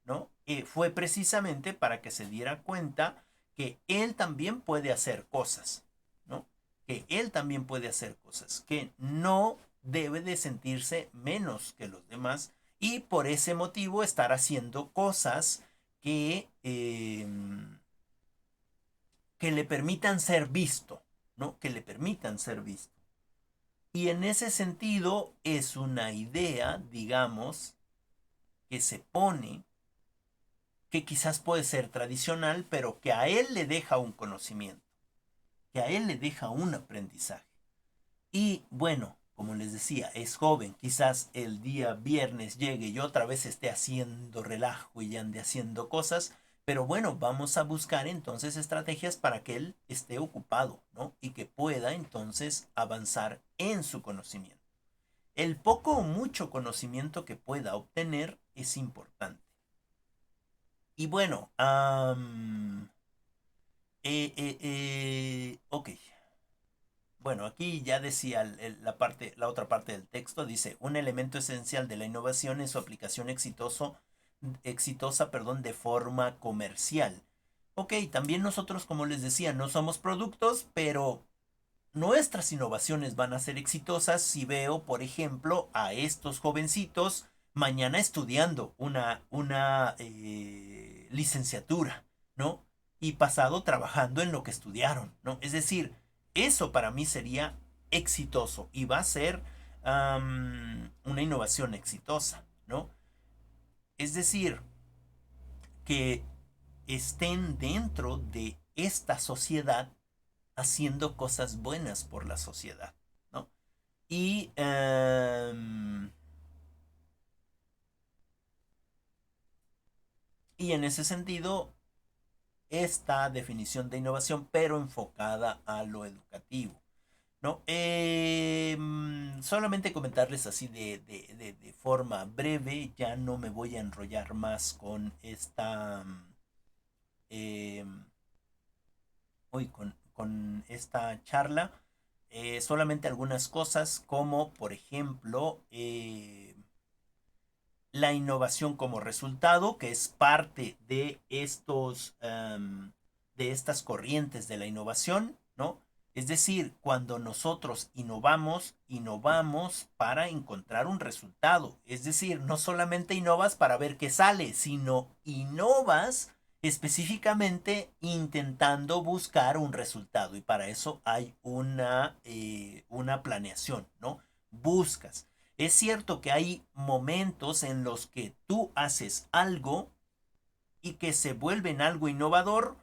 ¿no? Fue precisamente para que se diera cuenta que él también puede hacer cosas, ¿no? Que él también puede hacer cosas, que no debe de sentirse menos que los demás y por ese motivo estar haciendo cosas que le permitan ser visto, ¿no? Que le permitan ser visto. Y en ese sentido es una idea, digamos, que se pone que quizás puede ser tradicional, pero que a él le deja un conocimiento, que a él le deja un aprendizaje. Y bueno, como les decía, es joven, quizás el día viernes llegue y otra vez esté haciendo relajo y ande haciendo cosas, pero bueno, vamos a buscar entonces estrategias para que él esté ocupado, ¿no? Y que pueda entonces avanzar en su conocimiento. El poco o mucho conocimiento que pueda obtener es importante. Y bueno, ok. Bueno, aquí ya decía la otra parte del texto, dice, un elemento esencial de la innovación es su aplicación exitosa, perdón, de forma comercial. Ok, también nosotros, como les decía, no somos productos, pero nuestras innovaciones van a ser exitosas si veo, por ejemplo, a estos jovencitos mañana estudiando una licenciatura, ¿no? Y pasado trabajando en lo que estudiaron, ¿no? Es decir, eso para mí sería exitoso y va a ser una innovación exitosa, ¿no? Es decir, que estén dentro de esta sociedad haciendo cosas buenas por la sociedad, ¿no? Y, y en ese sentido, esta definición de innovación, pero enfocada a lo educativo, ¿no? Solamente comentarles así de forma breve, ya no me voy a enrollar más con eh, hoy con esta charla. Solamente algunas cosas como, por ejemplo, la innovación como resultado, que es parte de estas corrientes de la innovación, ¿no? Es decir, cuando nosotros innovamos, innovamos para encontrar un resultado. Es decir, no solamente innovas para ver qué sale, sino innovas específicamente intentando buscar un resultado. Y para eso hay una planeación, ¿no? Buscas. Es cierto que hay momentos en los que tú haces algo y que se vuelven algo innovador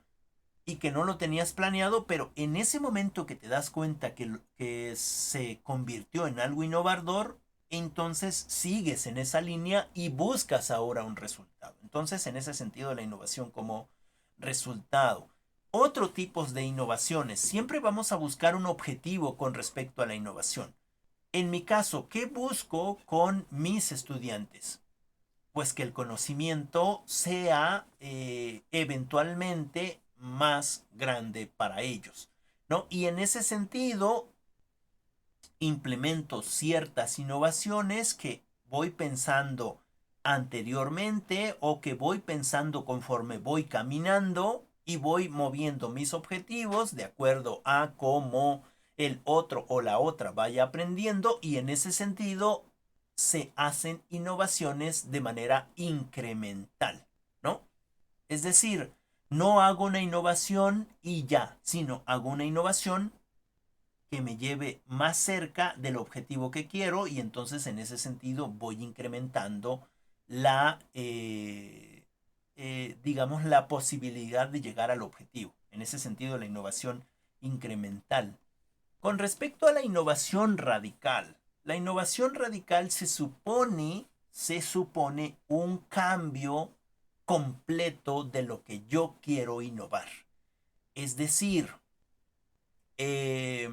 y que no lo tenías planeado, pero en ese momento que te das cuenta que se convirtió en algo innovador, entonces sigues en esa línea y buscas ahora un resultado. Entonces, en ese sentido, la innovación como resultado. Otro tipo de innovaciones. Siempre vamos a buscar un objetivo con respecto a la innovación. En mi caso, ¿qué busco con mis estudiantes? Pues que el conocimiento sea eventualmente más grande para ellos, ¿no? Y en ese sentido, implemento ciertas innovaciones que voy pensando anteriormente o que voy pensando conforme voy caminando y voy moviendo mis objetivos de acuerdo a cómo el otro o la otra vaya aprendiendo, y en ese sentido se hacen innovaciones de manera incremental, ¿no? Es decir, no hago una innovación y ya, sino hago una innovación que me lleve más cerca del objetivo que quiero, y entonces en ese sentido voy incrementando la, digamos, la posibilidad de llegar al objetivo. En ese sentido, la innovación incremental. Con respecto a la innovación radical se supone un cambio completo de lo que yo quiero innovar. Es decir, eh,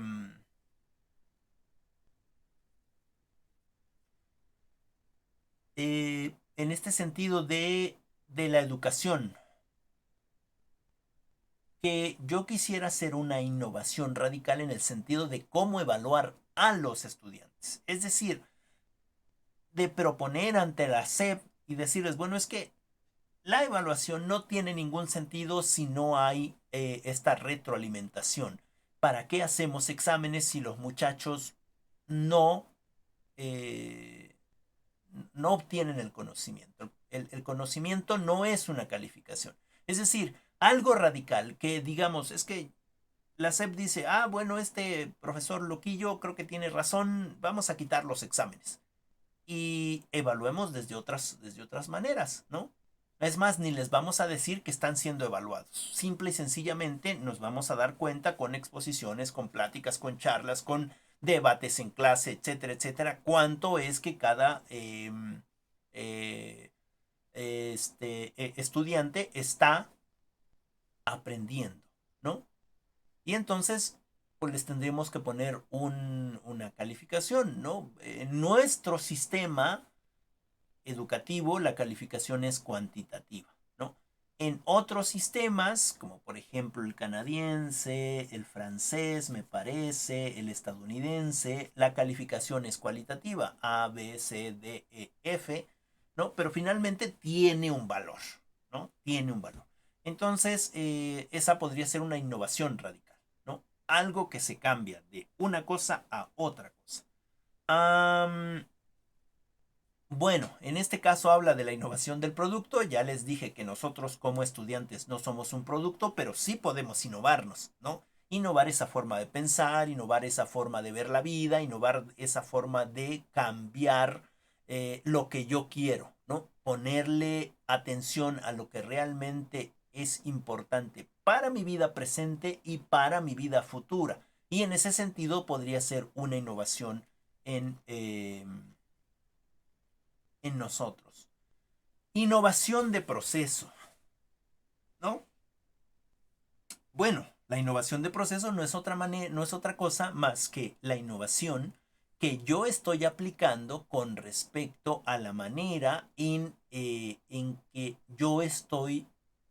en este sentido de la educación, que yo quisiera hacer una innovación radical en el sentido de cómo evaluar a los estudiantes. Es decir, de proponer ante la SEP y decirles, bueno, es que la evaluación no tiene ningún sentido si no hay esta retroalimentación. ¿Para qué hacemos exámenes si los muchachos no eh, no obtienen el conocimiento? El conocimiento no es una calificación. Es decir, algo radical que digamos, es que la SEP dice, ah, bueno, este profesor Loquillo creo que tiene razón, vamos a quitar los exámenes. Y evaluemos desde otras maneras, ¿no? Es más, ni les vamos a decir que están siendo evaluados. Simple y sencillamente nos vamos a dar cuenta con exposiciones, con pláticas, con charlas, con debates en clase, etcétera, etcétera, cuánto es que cada eh, estudiante está aprendiendo, ¿no? Y entonces, pues les tendríamos que poner una calificación, ¿no? En nuestro sistema educativo, la calificación es cuantitativa, ¿no? En otros sistemas, como por ejemplo el canadiense, el francés, me parece, el estadounidense, la calificación es cualitativa, A, B, C, D, E, F, ¿no? Pero finalmente tiene un valor, ¿no? Tiene un valor. Entonces, esa podría ser una innovación radical, ¿no? Algo que se cambia de una cosa a otra cosa. Bueno, en este caso habla de la innovación del producto. Ya les dije que nosotros como estudiantes no somos un producto, pero sí podemos innovarnos, ¿no? Innovar esa forma de pensar, innovar esa forma de ver la vida, innovar esa forma de cambiar lo que yo quiero, ¿no? Ponerle atención a lo que realmente es importante para mi vida presente y para mi vida futura. Y en ese sentido podría ser una innovación en... en nosotros. Innovación de proceso, ¿no? Bueno, la innovación de proceso no es otra manera, no es otra cosa más que la innovación que yo estoy aplicando con respecto a la manera en que yo estoy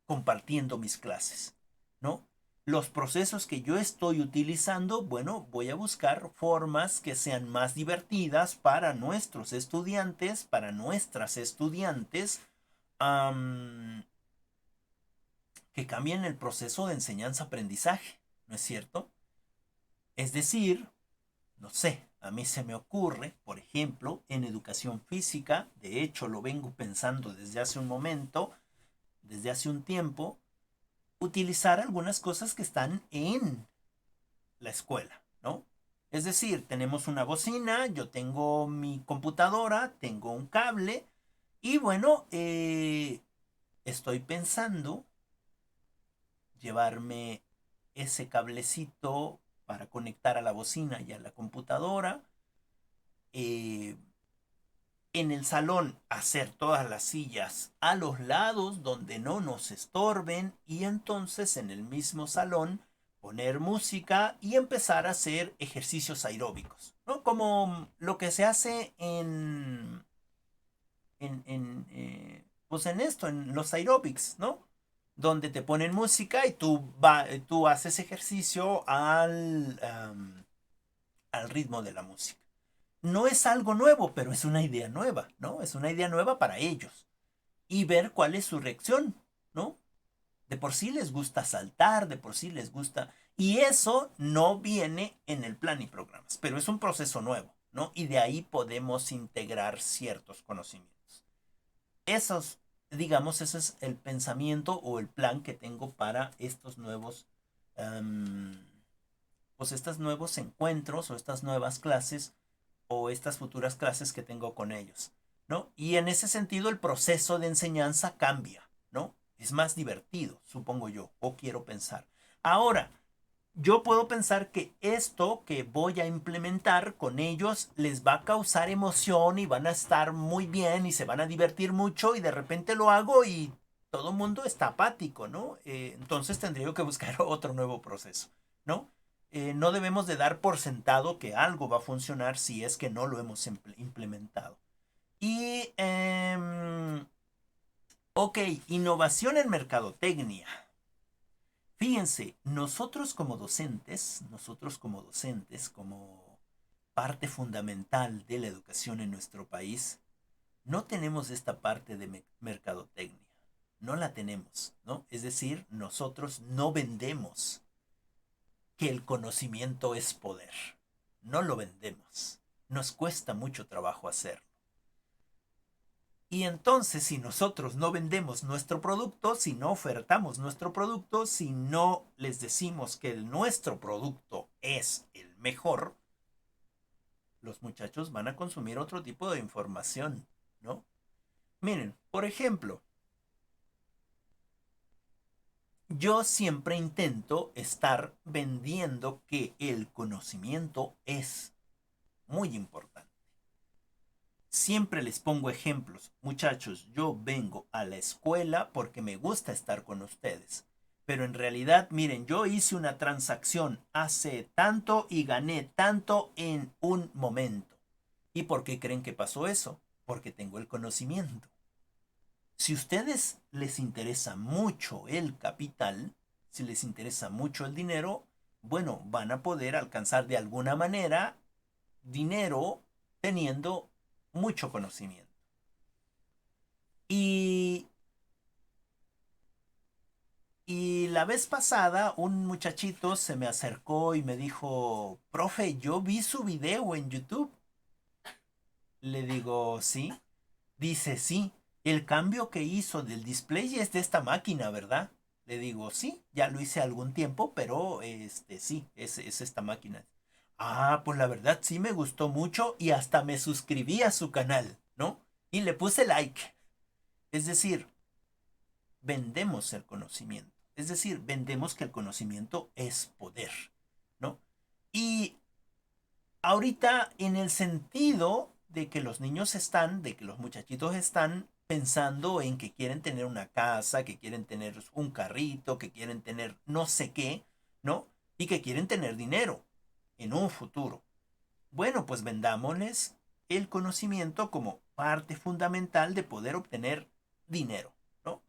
compartiendo mis clases, ¿no? Los procesos que yo estoy utilizando, bueno, voy a buscar formas que sean más divertidas para nuestros estudiantes, para nuestras estudiantes, um, que cambien el proceso de enseñanza-aprendizaje, ¿no es cierto? Es decir, no sé, a mí se me ocurre, por ejemplo, en educación física, de hecho lo vengo pensando desde hace un momento, desde hace un tiempo, utilizar algunas cosas que están en la escuela, ¿no? Es decir, tenemos una bocina, yo tengo mi computadora, tengo un cable y bueno, estoy pensando llevarme ese cablecito para conectar a la bocina y a la computadora. en el salón hacer todas las sillas a los lados donde no nos estorben y entonces en el mismo salón poner música y empezar a hacer ejercicios aeróbicos, ¿no? Como lo que se hace pues en esto, en los aeróbics, ¿no? Donde te ponen música y tú haces ejercicio al ritmo de la música. No es algo nuevo, pero es una idea nueva, ¿no? Es una idea nueva para ellos. Y ver cuál es su reacción, ¿no? De por sí les gusta saltar, de por sí les gusta. Y eso no viene en el plan y programas, pero es un proceso nuevo, ¿no? Y de ahí podemos integrar ciertos conocimientos. Esos, digamos, ese es el pensamiento o el plan que tengo para estos nuevos, um, pues estos nuevos encuentros o estas nuevas clases o estas futuras clases que tengo con ellos, ¿no? Y en ese sentido el proceso de enseñanza cambia, ¿no? Es más divertido, supongo yo, o quiero pensar. Ahora, yo puedo pensar que esto que voy a implementar con ellos les va a causar emoción y van a estar muy bien y se van a divertir mucho y de repente lo hago y todo el mundo está apático, ¿no? Entonces tendría que buscar otro nuevo proceso, ¿no? No debemos de dar por sentado que algo va a funcionar si es que no lo hemos implementado. Y, ok, innovación en mercadotecnia. Fíjense, como parte fundamental de la educación en nuestro país, no tenemos esta parte de mercadotecnia. No la tenemos, ¿no? Es decir, nosotros no vendemos que el conocimiento es poder. No lo vendemos. Nos cuesta mucho trabajo hacerlo. Y entonces, si nosotros no vendemos nuestro producto, si no ofertamos nuestro producto, si no les decimos que nuestro producto es el mejor, los muchachos van a consumir otro tipo de información, ¿no? Miren, por ejemplo, yo siempre intento estar vendiendo que el conocimiento es muy importante. Siempre les pongo ejemplos. Muchachos, yo vengo a la escuela porque me gusta estar con ustedes. Pero en realidad, miren, yo hice una transacción hace tanto y gané tanto en un momento. ¿Y por qué creen que pasó eso? Porque tengo el conocimiento. Si a ustedes les interesa mucho el capital, si les interesa mucho el dinero, bueno, van a poder alcanzar de alguna manera dinero teniendo mucho conocimiento. Y, y la vez pasada un muchachito se me acercó y me dijo, profe, yo vi su video en YouTube. Le digo, ¿sí? Dice, sí, el cambio que hizo del display es de esta máquina, ¿verdad? Le digo, sí, ya lo hice algún tiempo, pero sí, es esta máquina. Ah, pues la verdad sí me gustó mucho y hasta me suscribí a su canal, ¿no? Y le puse like. Es decir, vendemos el conocimiento. Es decir, vendemos que el conocimiento es poder, ¿no? Y ahorita en el sentido de que los niños están, de que los muchachitos están pensando en que quieren tener una casa, que quieren tener un carrito, que quieren tener no sé qué, ¿no? Y que quieren tener dinero en un futuro. Bueno, pues vendámosles el conocimiento como parte fundamental de poder obtener dinero, ¿no?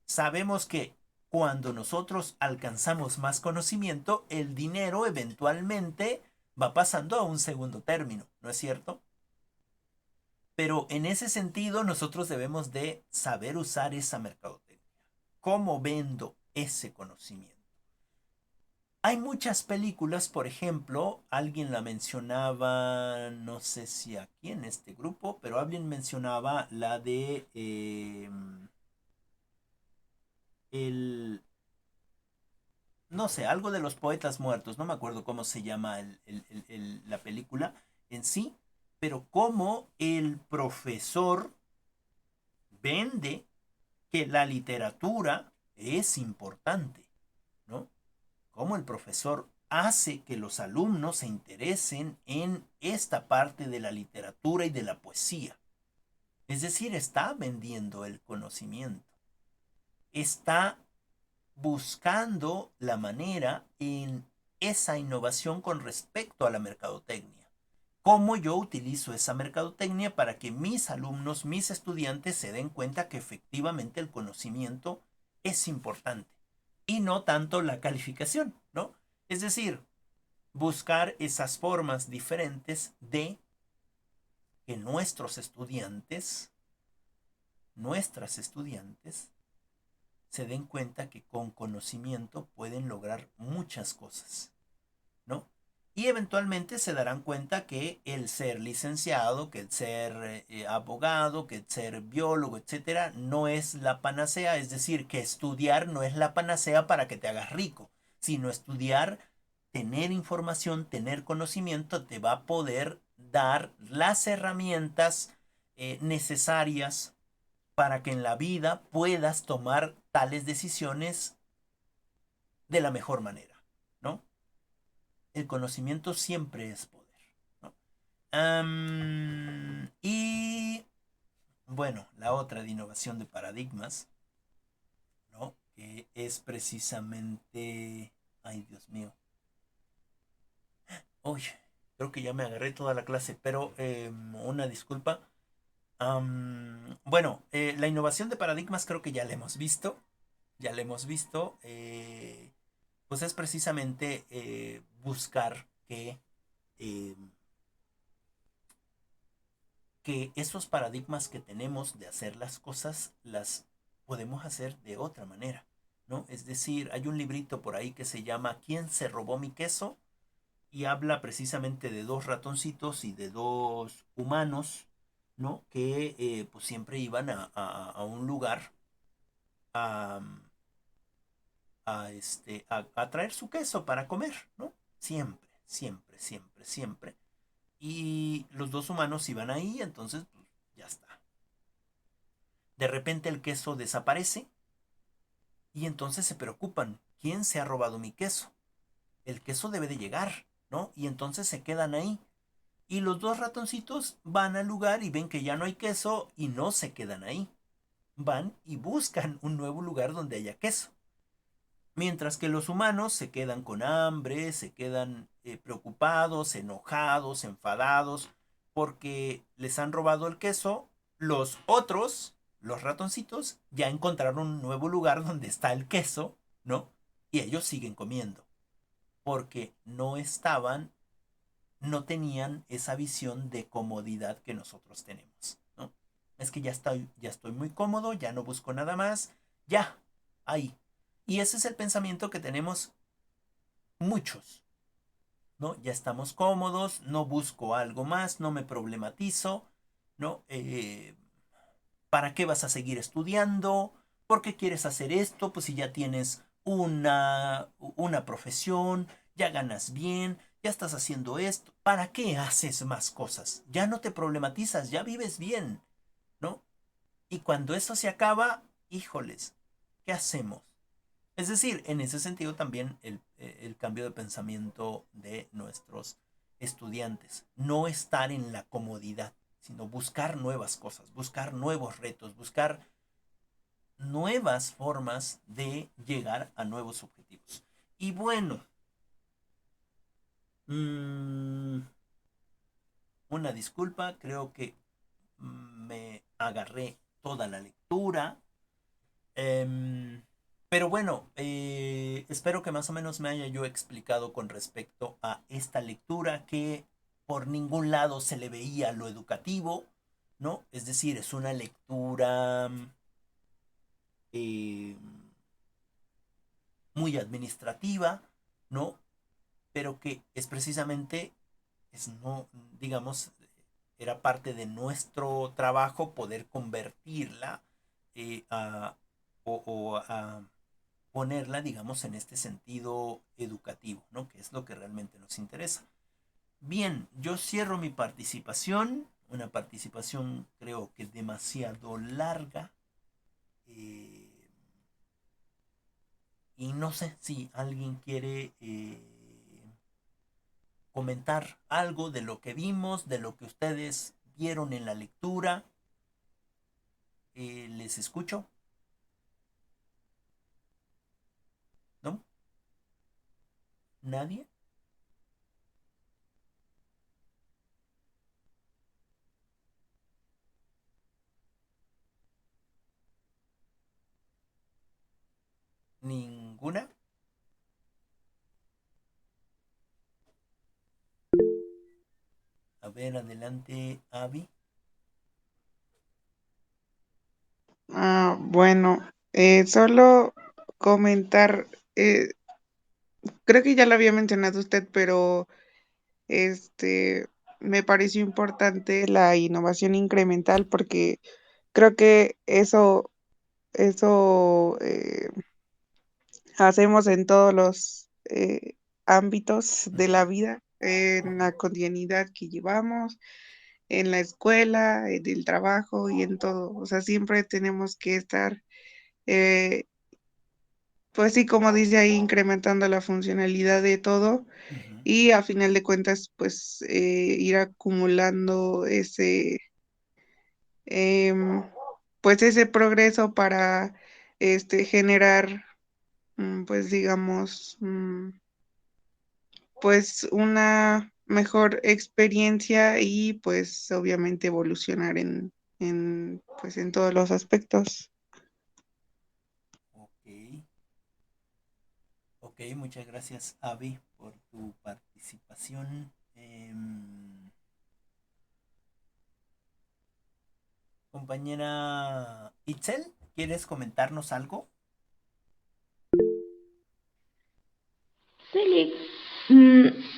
Sabemos que cuando nosotros alcanzamos más conocimiento, el dinero eventualmente va pasando a un segundo término, ¿no es cierto? Pero en ese sentido nosotros debemos de saber usar esa mercadotecnia. ¿Cómo vendo ese conocimiento? Hay muchas películas, por ejemplo, alguien la mencionaba, no sé si aquí en este grupo, pero alguien mencionaba la de el, no sé, algo de los poetas muertos, no me acuerdo cómo se llama la película en sí, pero cómo el profesor vende que la literatura es importante, ¿no? Cómo el profesor hace que los alumnos se interesen en esta parte de la literatura y de la poesía. Es decir, está vendiendo el conocimiento. Está buscando la manera en esa innovación con respecto a la mercadotecnia. ¿Cómo yo utilizo esa mercadotecnia para que mis alumnos, mis estudiantes se den cuenta que efectivamente el conocimiento es importante y no tanto la calificación, ¿no? Es decir, buscar esas formas diferentes de que nuestras estudiantes, se den cuenta que con conocimiento pueden lograr muchas cosas, ¿no? Y eventualmente se darán cuenta que el ser licenciado, que el ser abogado, que el ser biólogo, etcétera, no es la panacea, es decir, que estudiar no es la panacea para que te hagas rico, sino estudiar, tener información, tener conocimiento, te va a poder dar las herramientas necesarias para que en la vida puedas tomar tales decisiones de la mejor manera, ¿no? El conocimiento siempre es poder, ¿no? Y bueno, la otra de innovación de paradigmas, ¿no? Que es precisamente, ay Dios mío, uy, creo que ya me agarré toda la clase, pero una disculpa. Bueno, la innovación de paradigmas creo que ya la hemos visto, pues es precisamente buscar eh, que esos paradigmas que tenemos de hacer las cosas las podemos hacer de otra manera, ¿no? Es decir, hay un librito por ahí que se llama ¿Quién se robó mi queso? Y habla precisamente de dos ratoncitos y de dos humanos, ¿no? Que pues siempre iban a un lugar a, a traer su queso para comer, ¿no? Siempre, siempre, siempre, siempre. Y los dos humanos iban ahí, entonces pues, ya está. De repente el queso desaparece y entonces se preocupan. ¿Quién se ha robado mi queso? El queso debe de llegar, ¿no? Y entonces se quedan ahí. Y los dos ratoncitos van al lugar y ven que ya no hay queso y no se quedan ahí. Van y buscan un nuevo lugar donde haya queso. Mientras que los humanos se quedan con hambre, se quedan preocupados, enojados, enfadados, porque les han robado el queso. Los otros, los ratoncitos, ya encontraron un nuevo lugar donde está el queso, ¿no? Y ellos siguen comiendo, porque no tenían esa visión de comodidad que nosotros tenemos, ¿no? Es que ya estoy muy cómodo, ya no busco nada más, ya, ahí. Y ese es el pensamiento que tenemos muchos, ¿no? Ya estamos cómodos, no busco algo más, no me problematizo, ¿no? ¿Para qué vas a seguir estudiando? ¿Por qué quieres hacer esto? Pues si ya tienes una profesión, ya ganas bien, ya estás haciendo esto, ¿para qué haces más cosas? Ya no te problematizas, ya vives bien, ¿no? Y cuando eso se acaba, híjoles, ¿qué hacemos? Es decir, en ese sentido también el cambio de pensamiento de nuestros estudiantes. No estar en la comodidad, sino buscar nuevas cosas, buscar nuevos retos, buscar nuevas formas de llegar a nuevos objetivos. Y bueno, mmm, una disculpa, creo que me agarré toda la lectura. Em, pero bueno, espero que más o menos me haya yo explicado con respecto a esta lectura que por ningún lado se le veía lo educativo, ¿no? Es decir, es una lectura eh, muy administrativa, ¿no? Pero que es precisamente, no, digamos, era parte de nuestro trabajo poder convertirla a, o a ponerla, digamos, en este sentido educativo, ¿no? Que es lo que realmente nos interesa. Bien, yo cierro mi participación, una participación creo que demasiado larga, eh, y no sé si alguien quiere comentar algo de lo que vimos, de lo que ustedes vieron en la lectura. ¿Les escucho? ¿No? ¿Nadie? ¿Ninguna? A ver, adelante, Avi. Bueno, solo comentar, creo que ya lo había mencionado usted, pero este me pareció importante la innovación incremental porque creo que eso hacemos en todos los ámbitos de Ujú, la vida, en la cotidianidad que llevamos, en la escuela, en el trabajo y en todo. O sea, siempre tenemos que estar, eh, pues sí, como dice ahí, incrementando la funcionalidad de todo ujú, y a final de cuentas, pues ir acumulando em, pues ese progreso para generar, pues digamos, pues una mejor experiencia y pues obviamente evolucionar pues en todos los aspectos. ok. Ok, muchas gracias, Avi, por tu participación. Compañera Itzel, ¿quieres comentarnos algo? Sí,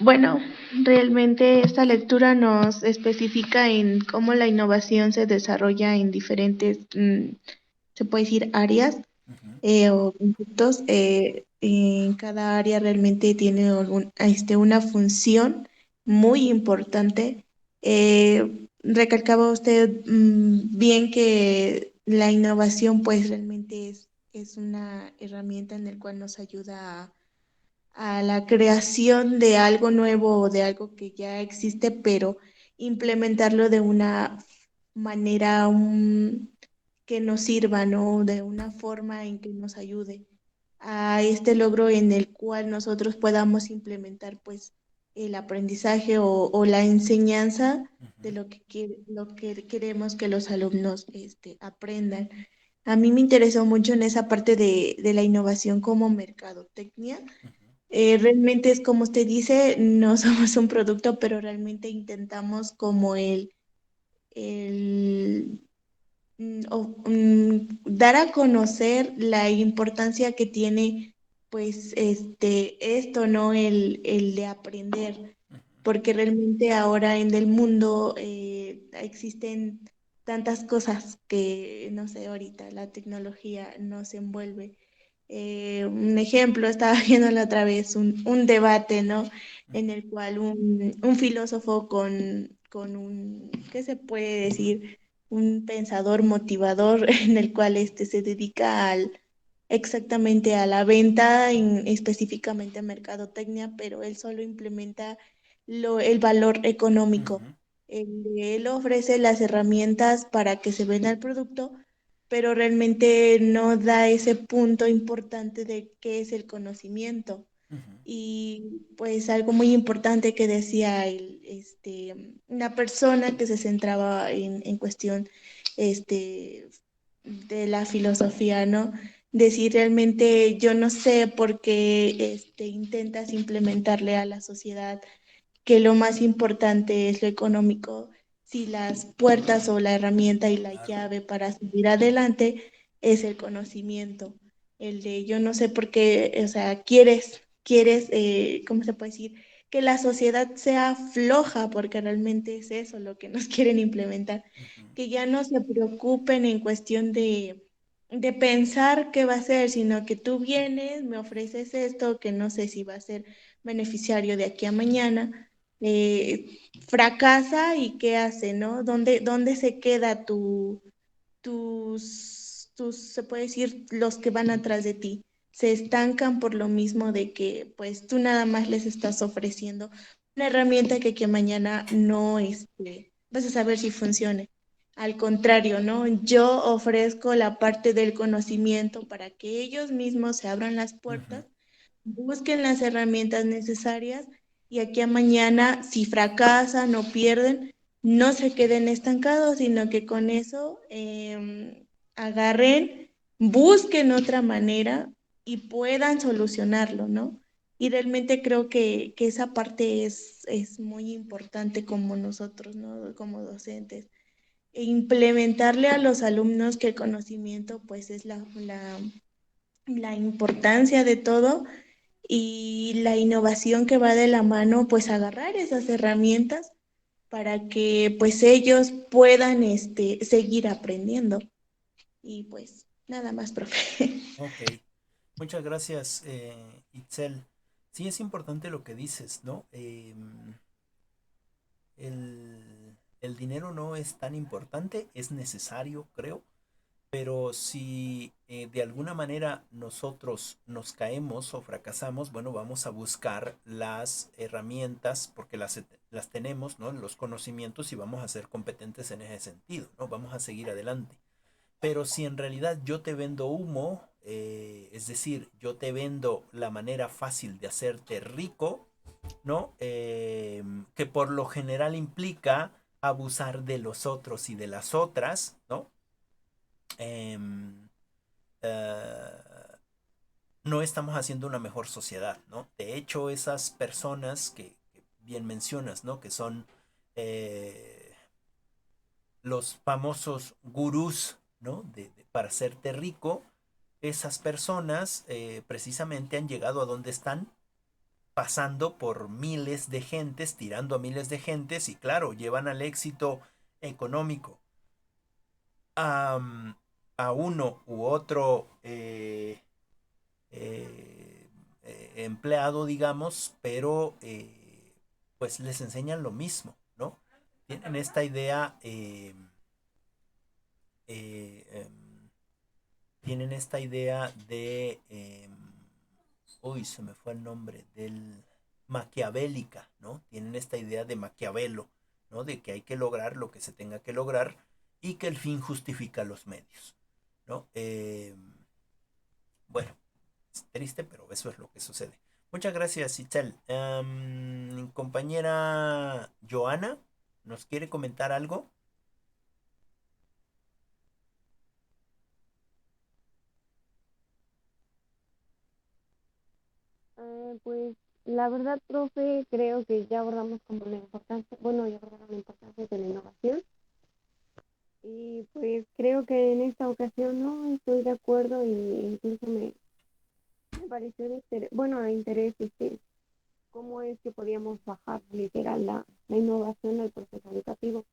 bueno, realmente esta lectura nos especifica en cómo la innovación se desarrolla en diferentes, se puede decir, áreas Ujú, o conceptos. En cada área realmente tiene una función muy importante. Recalcaba usted bien que la innovación pues realmente es una herramienta en la cual nos ayuda a la creación de algo nuevo o de algo que ya existe, pero implementarlo de una manera que nos sirva, ¿no? De una forma en que nos ayude a este logro en el cual nosotros podamos implementar pues el aprendizaje o la enseñanza ujú, de lo que queremos que los alumnos aprendan. A mí me interesó mucho en esa parte de la innovación como mercadotecnia. ujú, Realmente es como usted dice, no somos un producto, pero realmente intentamos como el dar a conocer la importancia que tiene, pues, esto, ¿no? El de aprender, ujú, porque realmente ahora en el mundo existen tantas cosas que, no sé, ahorita la tecnología nos envuelve. Un ejemplo, estaba viendo la otra vez un debate, ¿no? En ujú, el cual un filósofo con ¿qué se puede decir? Un pensador motivador en el cual se dedica exactamente a la venta, específicamente a mercadotecnia, pero él solo implementa el valor económico. ujú, Él ofrece las herramientas para que se venda el producto, pero realmente no da ese punto importante de qué es el conocimiento. ujú, Y pues algo muy importante que decía una persona que se centraba en cuestión este, de la filosofía, ¿no? Decir realmente yo no sé por qué intentas implementarle a la sociedad que lo más importante es lo económico, si las puertas o la herramienta y la claro. llave para seguir adelante es el conocimiento. El de yo no sé por qué, o sea, ¿cómo se puede decir? Que la sociedad sea floja, porque realmente es eso lo que nos quieren implementar, Ujú, que ya no se preocupen en cuestión de pensar qué va a ser, sino que tú vienes, me ofreces esto, que no sé si va a ser beneficiario de aquí a mañana, fracasa y qué hace, ¿no? ¿Dónde se queda se puede decir, los que van atrás de ti? Se estancan por lo mismo de que pues tú nada más les estás ofreciendo una herramienta que mañana no vas a saber si funcione. Al contrario, ¿no? Yo ofrezco la parte del conocimiento para que ellos mismos se abran las Ujú. puertas, busquen las herramientas necesarias y aquí a mañana, si fracasan o pierden, no se queden estancados, sino que con eso agarren, busquen otra manera y puedan solucionarlo, ¿no? Y realmente creo que esa parte es muy importante como nosotros, ¿no? Como docentes e implementarle a los alumnos que el conocimiento pues es la importancia de todo y la innovación que va de la mano pues agarrar esas herramientas para que pues ellos puedan seguir aprendiendo. Y pues nada más, profe. Ok, muchas gracias, Itzel. Sí, es importante lo que dices, ¿no? El dinero no es tan importante, es necesario, creo, pero si de alguna manera nosotros nos caemos o fracasamos, bueno, vamos a buscar las herramientas porque las tenemos, ¿no? Los conocimientos y vamos a ser competentes en ese sentido, ¿no? Vamos a seguir adelante. Pero si en realidad yo te vendo humo, es decir, yo te vendo la manera fácil de hacerte rico, ¿no? Que por lo general implica abusar de los otros y de las otras, ¿no? Eh, eh, no estamos haciendo una mejor sociedad, ¿no? De hecho, esas personas que bien mencionas, ¿no? Que son eh, los famosos gurús, ¿no? Para hacerte rico, esas personas precisamente han llegado a donde están pasando por miles de gentes, tirando a miles de gentes y claro, llevan al éxito económico a, a uno u otro empleado, digamos, pero pues les enseñan lo mismo, ¿no? Tienen esta idea, eh, eh, tienen esta idea de, uy, se me fue el nombre, del maquiavélica, ¿no? Tienen esta idea de Maquiavelo, ¿no? De que hay que lograr lo que se tenga que lograr y que el fin justifica los medios, ¿no? Bueno, es triste, pero eso es lo que sucede. Muchas gracias, Itzel. Compañera Joana, ¿nos quiere comentar algo? Pues la verdad, profe, creo que ya abordamos como la importancia, bueno, ya abordamos la importancia de la innovación y pues creo que en esta ocasión no estoy de acuerdo y incluso me pareció de bueno, de interés cómo es que podíamos bajar literal la innovación al proceso educativo,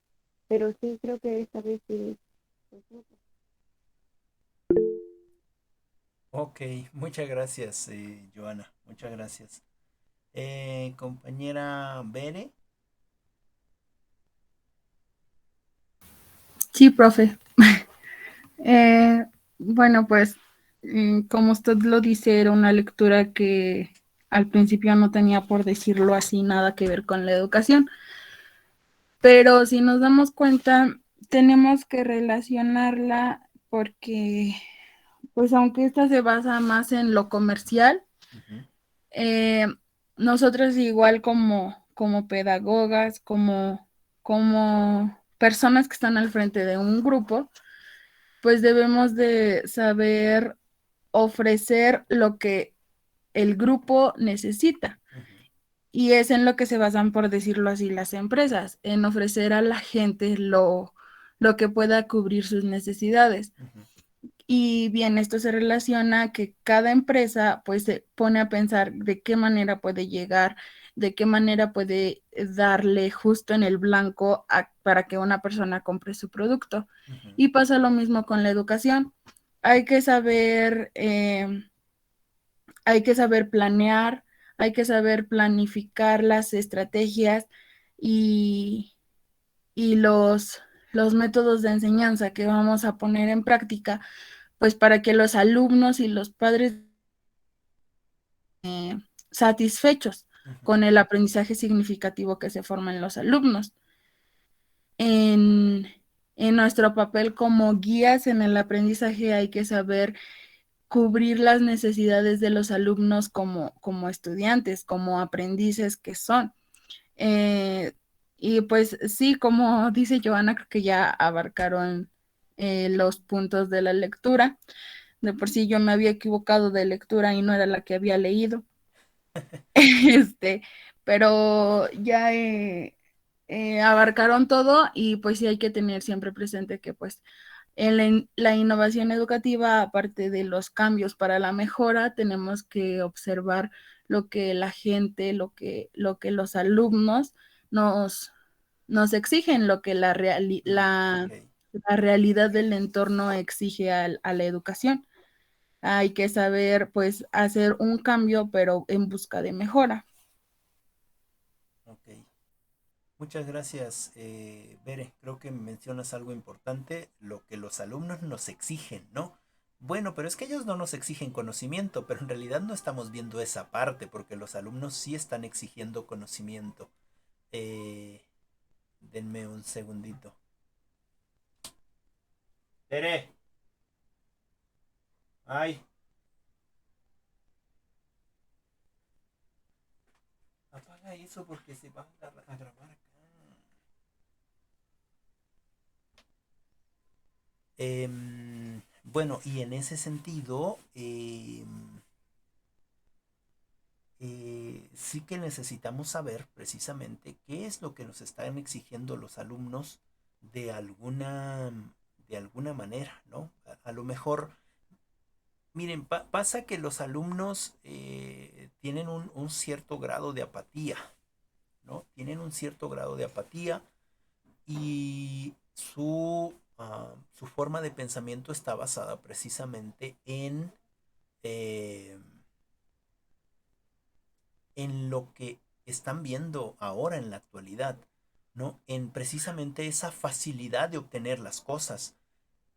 pero sí creo que esta vez sí, pues, no. Ok, muchas gracias, Joana. Muchas gracias. Compañera Bere. Sí, profe. Eh, bueno, pues como usted lo dice, era una lectura que al principio no tenía, por decirlo así, nada que ver con la educación, pero si nos damos cuenta, tenemos que relacionarla porque, pues aunque esta se basa más en lo comercial, Ujú, eh, nosotros igual como pedagogas, como personas que están al frente de un grupo, pues debemos de saber ofrecer lo que el grupo necesita. ujú, Y es en lo que se basan, por decirlo así, las empresas, en ofrecer a la gente lo que pueda cubrir sus necesidades. ujú, Y bien, esto se relaciona a que cada empresa pues se pone a pensar de qué manera puede llegar, de qué manera puede darle justo en el blanco para que una persona compre su producto. ujú, Y pasa lo mismo con la educación. Hay que saber, hay que saber planear, hay que saber planificar las estrategias y, y los métodos de enseñanza que vamos a poner en práctica pues para que los alumnos y los padres satisfechos ujú. con el aprendizaje significativo que se forma en los alumnos. En, en nuestro papel como guías en el aprendizaje hay que saber cubrir las necesidades de los alumnos como estudiantes, como aprendices que son. Eh, y pues sí, como dice Joana, creo que ya abarcaron los puntos de la lectura. De por sí yo me había equivocado de lectura y no era la que había leído. Este, pero ya abarcaron todo y pues sí hay que tener siempre presente que pues en la innovación educativa, aparte de los cambios para la mejora, tenemos que observar lo que la gente, lo que los alumnos nos, nos exigen, lo que Ok. la realidad del entorno exige a la educación. Hay que saber, pues, hacer un cambio, pero en busca de mejora. Ok. Muchas gracias, Bere. Creo que mencionas algo importante, lo que los alumnos nos exigen, ¿no? Bueno, pero es que ellos no nos exigen conocimiento, pero en realidad no estamos viendo esa parte, porque los alumnos sí están exigiendo conocimiento. Eh, denme un segundito. Bere, ay, apaga eso porque se va a grabar acá. Bueno, y en ese sentido, sí que necesitamos saber precisamente qué es lo que nos están exigiendo los alumnos de alguna, de alguna manera, ¿no? A lo mejor, miren, pasa que los alumnos tienen un cierto grado de apatía, ¿no? Tienen un cierto grado de apatía y su forma de pensamiento está basada precisamente eh, en lo que están viendo ahora en la actualidad, ¿no? En precisamente esa facilidad de obtener las cosas,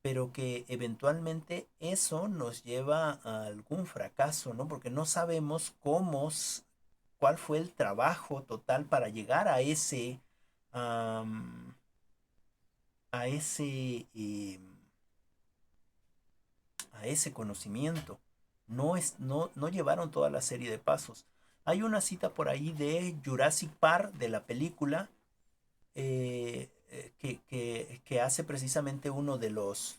pero que eventualmente eso nos lleva a algún fracaso, ¿no? Porque no sabemos cuál fue el trabajo total para llegar am, a a ese conocimiento. No llevaron toda la serie de pasos. Hay una cita por ahí de Jurassic Park, de la película, que hace precisamente uno de los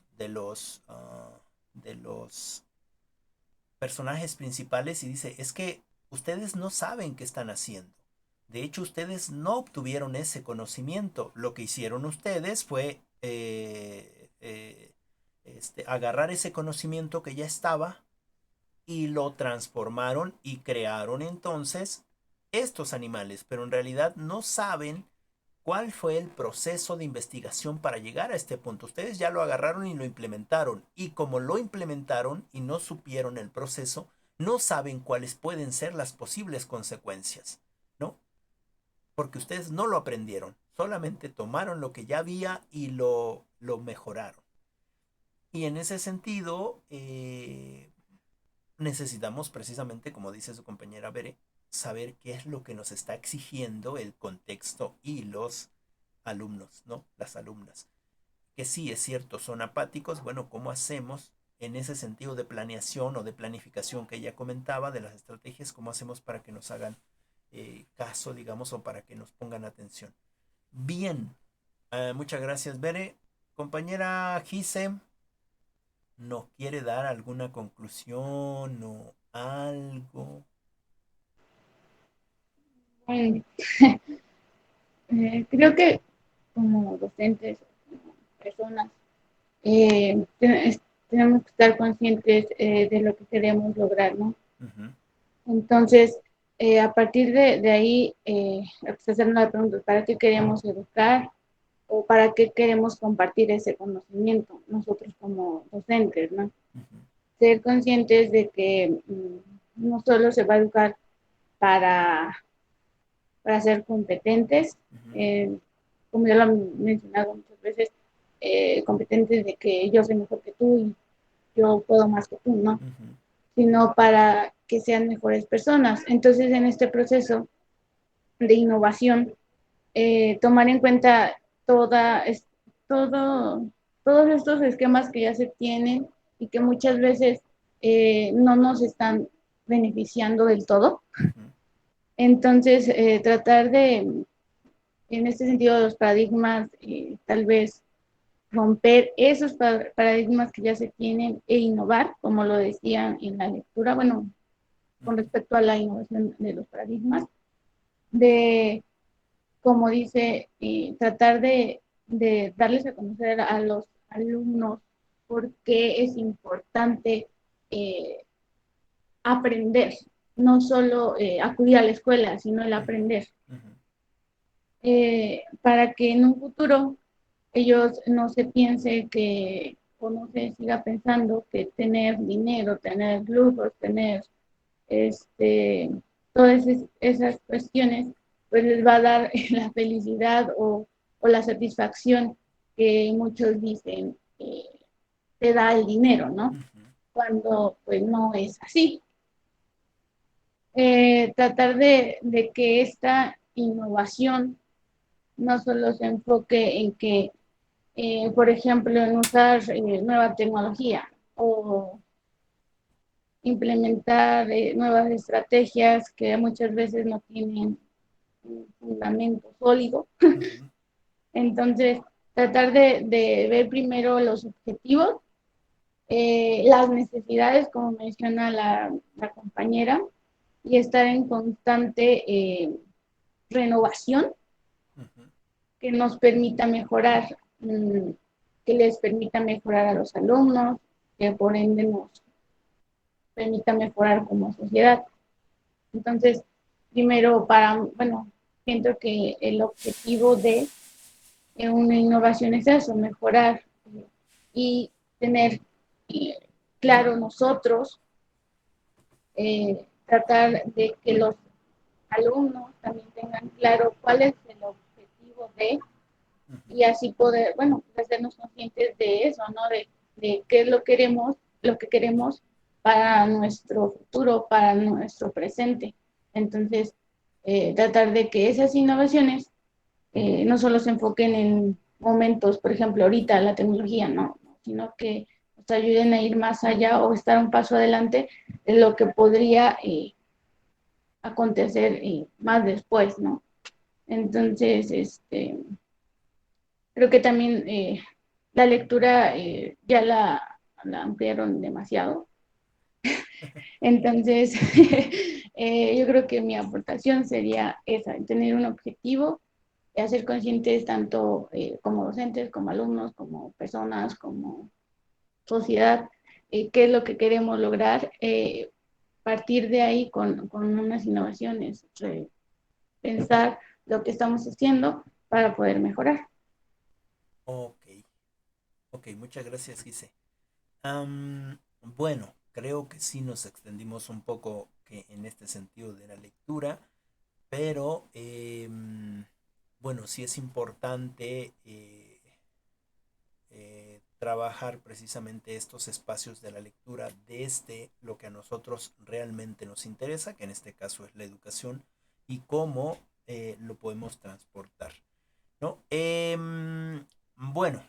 personajes principales y dice, es que ustedes no saben qué están haciendo. De hecho, ustedes no obtuvieron ese conocimiento. Lo que hicieron ustedes fue agarrar ese conocimiento que ya estaba y lo transformaron y crearon entonces estos animales, pero en realidad no saben cuál fue el proceso de investigación para llegar a este punto. Ustedes ya lo agarraron y lo implementaron, y como lo implementaron y no supieron el proceso, no saben cuáles pueden ser las posibles consecuencias, ¿no? Porque ustedes no lo aprendieron, solamente tomaron lo que ya había y lo mejoraron. Y en ese sentido, necesitamos precisamente, como dice su compañera Bere, saber qué es lo que nos está exigiendo el contexto y los alumnos, ¿no? Las alumnas. Que sí, es cierto, son apáticos. Bueno, ¿cómo hacemos en ese sentido de planeación o de planificación que ella comentaba, de las estrategias, cómo hacemos para que nos hagan caso, digamos, o para que nos pongan atención? Bien, muchas gracias, Bere. Compañera Gise, ¿nos quiere dar alguna conclusión o algo? Eh, Creo que como docentes, como personas, tenemos que estar conscientes de lo que queremos lograr, ¿no? Ujú, Entonces, a partir de ahí, hacernos la pregunta, ¿para qué queremos educar o para qué queremos compartir ese conocimiento nosotros como docentes, ¿no? ujú, Ser conscientes de que no solo se va a educar para, para ser competentes, ujú, eh, como ya lo han mencionado muchas veces, competentes de que yo soy mejor que tú y yo puedo más que tú, ¿no? ujú, Sino para que sean mejores personas. Entonces, en este proceso de innovación, tomar en cuenta toda, todos estos esquemas que ya se tienen y que muchas veces no nos están beneficiando del todo. Ujú. Entonces, tratar de, en este sentido, los paradigmas, tal vez romper esos paradigmas que ya se tienen e innovar, como lo decían en la lectura, bueno, con Ujú. respecto a la innovación de los paradigmas, de, como dice, tratar de darles a conocer a los alumnos por qué es importante eh, aprender, no solo acudir a la escuela, sino el Ujú. aprender, Ujú. para que en un futuro ellos no se piense que, o no se siga pensando que tener dinero, tener lujos, tener este, todas esas cuestiones, pues les va a dar la felicidad o la satisfacción que muchos dicen te da el dinero, ¿no? Ujú. Cuando pues no es así. Tratar de que esta innovación no solo se enfoque en que, por ejemplo, en usar nueva tecnología o implementar nuevas estrategias que muchas veces no tienen un fundamento sólido. Ujú. Entonces, tratar de ver primero los objetivos, las necesidades, como menciona la compañera, y estar en constante renovación Ujú. que nos permita mejorar, que les permita mejorar a los alumnos, que por ende nos permita mejorar como sociedad. Entonces, primero bueno, siento que el objetivo de una innovación es eso, mejorar y tener eh, claro nosotros, tratar de que los alumnos también tengan claro cuál es el objetivo de, Ujú. y así poder, bueno, hacernos conscientes de eso, ¿no? De qué es lo que queremos para nuestro futuro, para nuestro presente. Entonces, tratar de que esas innovaciones no solo se enfoquen en momentos, por ejemplo, ahorita la tecnología, no, sino que nos ayuden a ir más allá o estar un paso adelante de lo que podría acontecer más después, ¿no? Entonces, creo que también la lectura ya la ampliaron demasiado. Entonces, yo creo que mi aportación sería esa, tener un objetivo, hacer conscientes tanto como docentes, como alumnos, como personas, como sociedad, qué es lo que queremos lograr, partir de ahí con unas innovaciones, pensar lo que estamos haciendo para poder mejorar. Ok, ok, muchas gracias, Gise. Bueno, creo que sí nos extendimos un poco que en este sentido de la lectura, pero bueno, sí es importante trabajar precisamente estos espacios de la lectura desde lo que a nosotros realmente nos interesa, que en este caso es la educación, y cómo lo podemos transportar, ¿no? Bueno,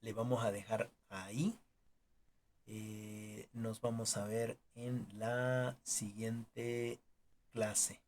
le vamos a dejar ahí. Nos vamos a ver en la siguiente clase.